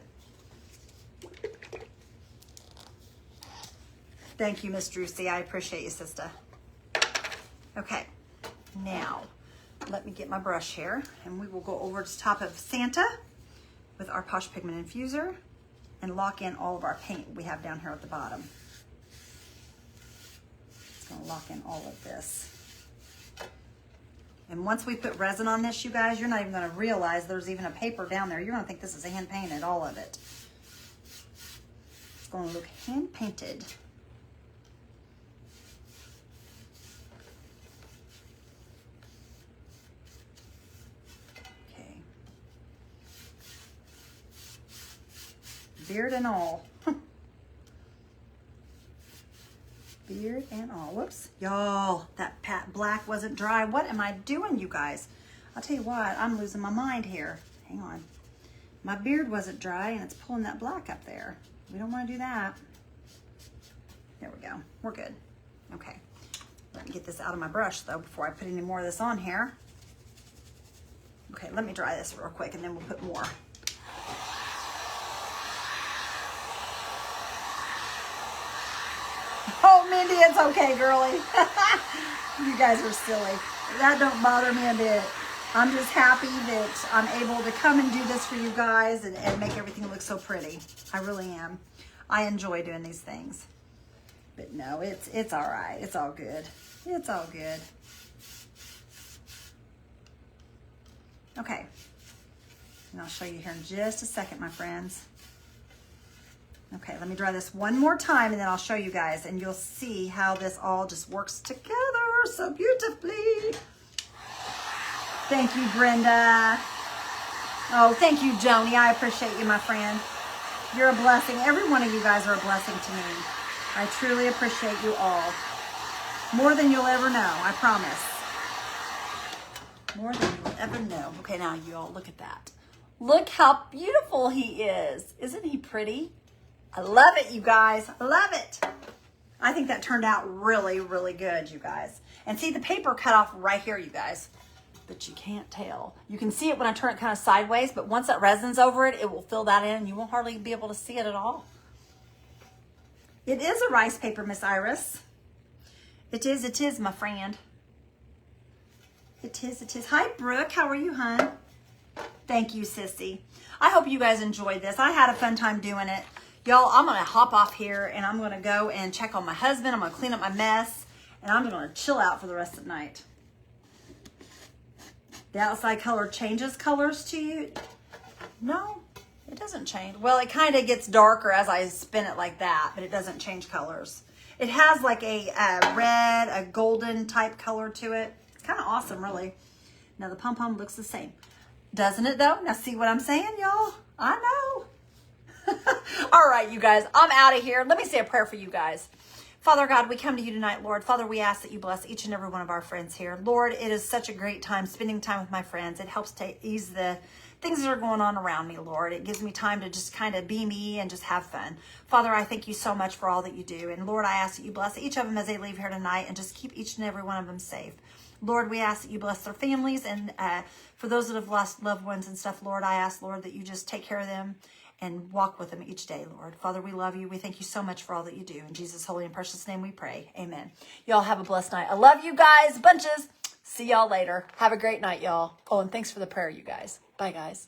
A: Thank you, Miss Drusy. I appreciate you, sister. Okay, now let me get my brush here and we will go over to the top of Santa with our Posh Pigment Infuser and lock in all of our paint we have down here at the bottom. It's going to lock in all of this. And once we put resin on this, you guys, you're not even going to realize there's even a paper down there. You're going to think this is hand painted, all of it. It's going to look hand painted. Beard and all. Beard and all. Whoops. Y'all, that black wasn't dry. What am I doing, you guys? I'll tell you what, I'm losing my mind here. Hang on. My beard wasn't dry and it's pulling that black up there. We don't want to do that. There we go. We're good. Okay. Let me get this out of my brush though before I put any more of this on here. Okay, let me dry this real quick and then we'll put more. Oh, Mindy, it's okay, girlie. You guys are silly. That don't bother me a bit. I'm just happy that I'm able to come and do this for you guys and make everything look so pretty. I really am. I enjoy doing these things. But no, it's all right. It's all good. It's all good. Okay. And I'll show you here in just a second, my friends. Okay, let me dry this one more time and then I'll show you guys and you'll see how this all just works together so beautifully. Thank you, Brenda. Oh, thank you, Joni. I appreciate you, my friend. You're a blessing. Every one of you guys are a blessing to me. I truly appreciate you all. More than you'll ever know, I promise. More than you'll ever know. Okay, now you all look at that. Look how beautiful he is. Isn't he pretty? I love it, you guys. I love it. I think that turned out really, really good, you guys. And see, the paper cut off right here, you guys. But you can't tell. You can see it when I turn it kind of sideways, but once that resin's over it, it will fill that in and you won't hardly be able to see it at all. It is a rice paper, Miss Iris. It is, my friend. It is. Hi, Brooke. How are you, hon? Thank you, sissy. I hope you guys enjoyed this. I had a fun time doing it. Y'all, I'm going to hop off here and I'm going to go and check on my husband. I'm going to clean up my mess and I'm going to chill out for the rest of the night. The outside color changes colors to you? No, it doesn't change. Well, it kind of gets darker as I spin it like that, but it doesn't change colors. It has like a red, a golden type color to it. It's kind of awesome, really. Now the pom-pom looks the same. Doesn't it though? Now see what I'm saying, y'all? I know. All right, you guys, I'm out of here. Let me say a prayer for you guys. Father God, we come to you tonight, Lord. Father, we ask that you bless each and every one of our friends here. Lord, it is such a great time spending time with my friends. It helps to ease the things that are going on around me, Lord. It gives me time to just kind of be me and just have fun. Father, I thank you so much for all that you do. And Lord, I ask that you bless each of them as they leave here tonight and just keep each and every one of them safe. Lord, we ask that you bless their families. And for those that have lost loved ones and stuff, Lord, I ask, Lord, that you just take care of them and walk with them each day, Lord. Father, we love you. We thank you so much for all that you do. In Jesus' holy and precious name we pray. Amen. Y'all have a blessed night. I love you guys. Bunches. See y'all later. Have a great night, y'all. Oh, and thanks for the prayer, you guys. Bye, guys.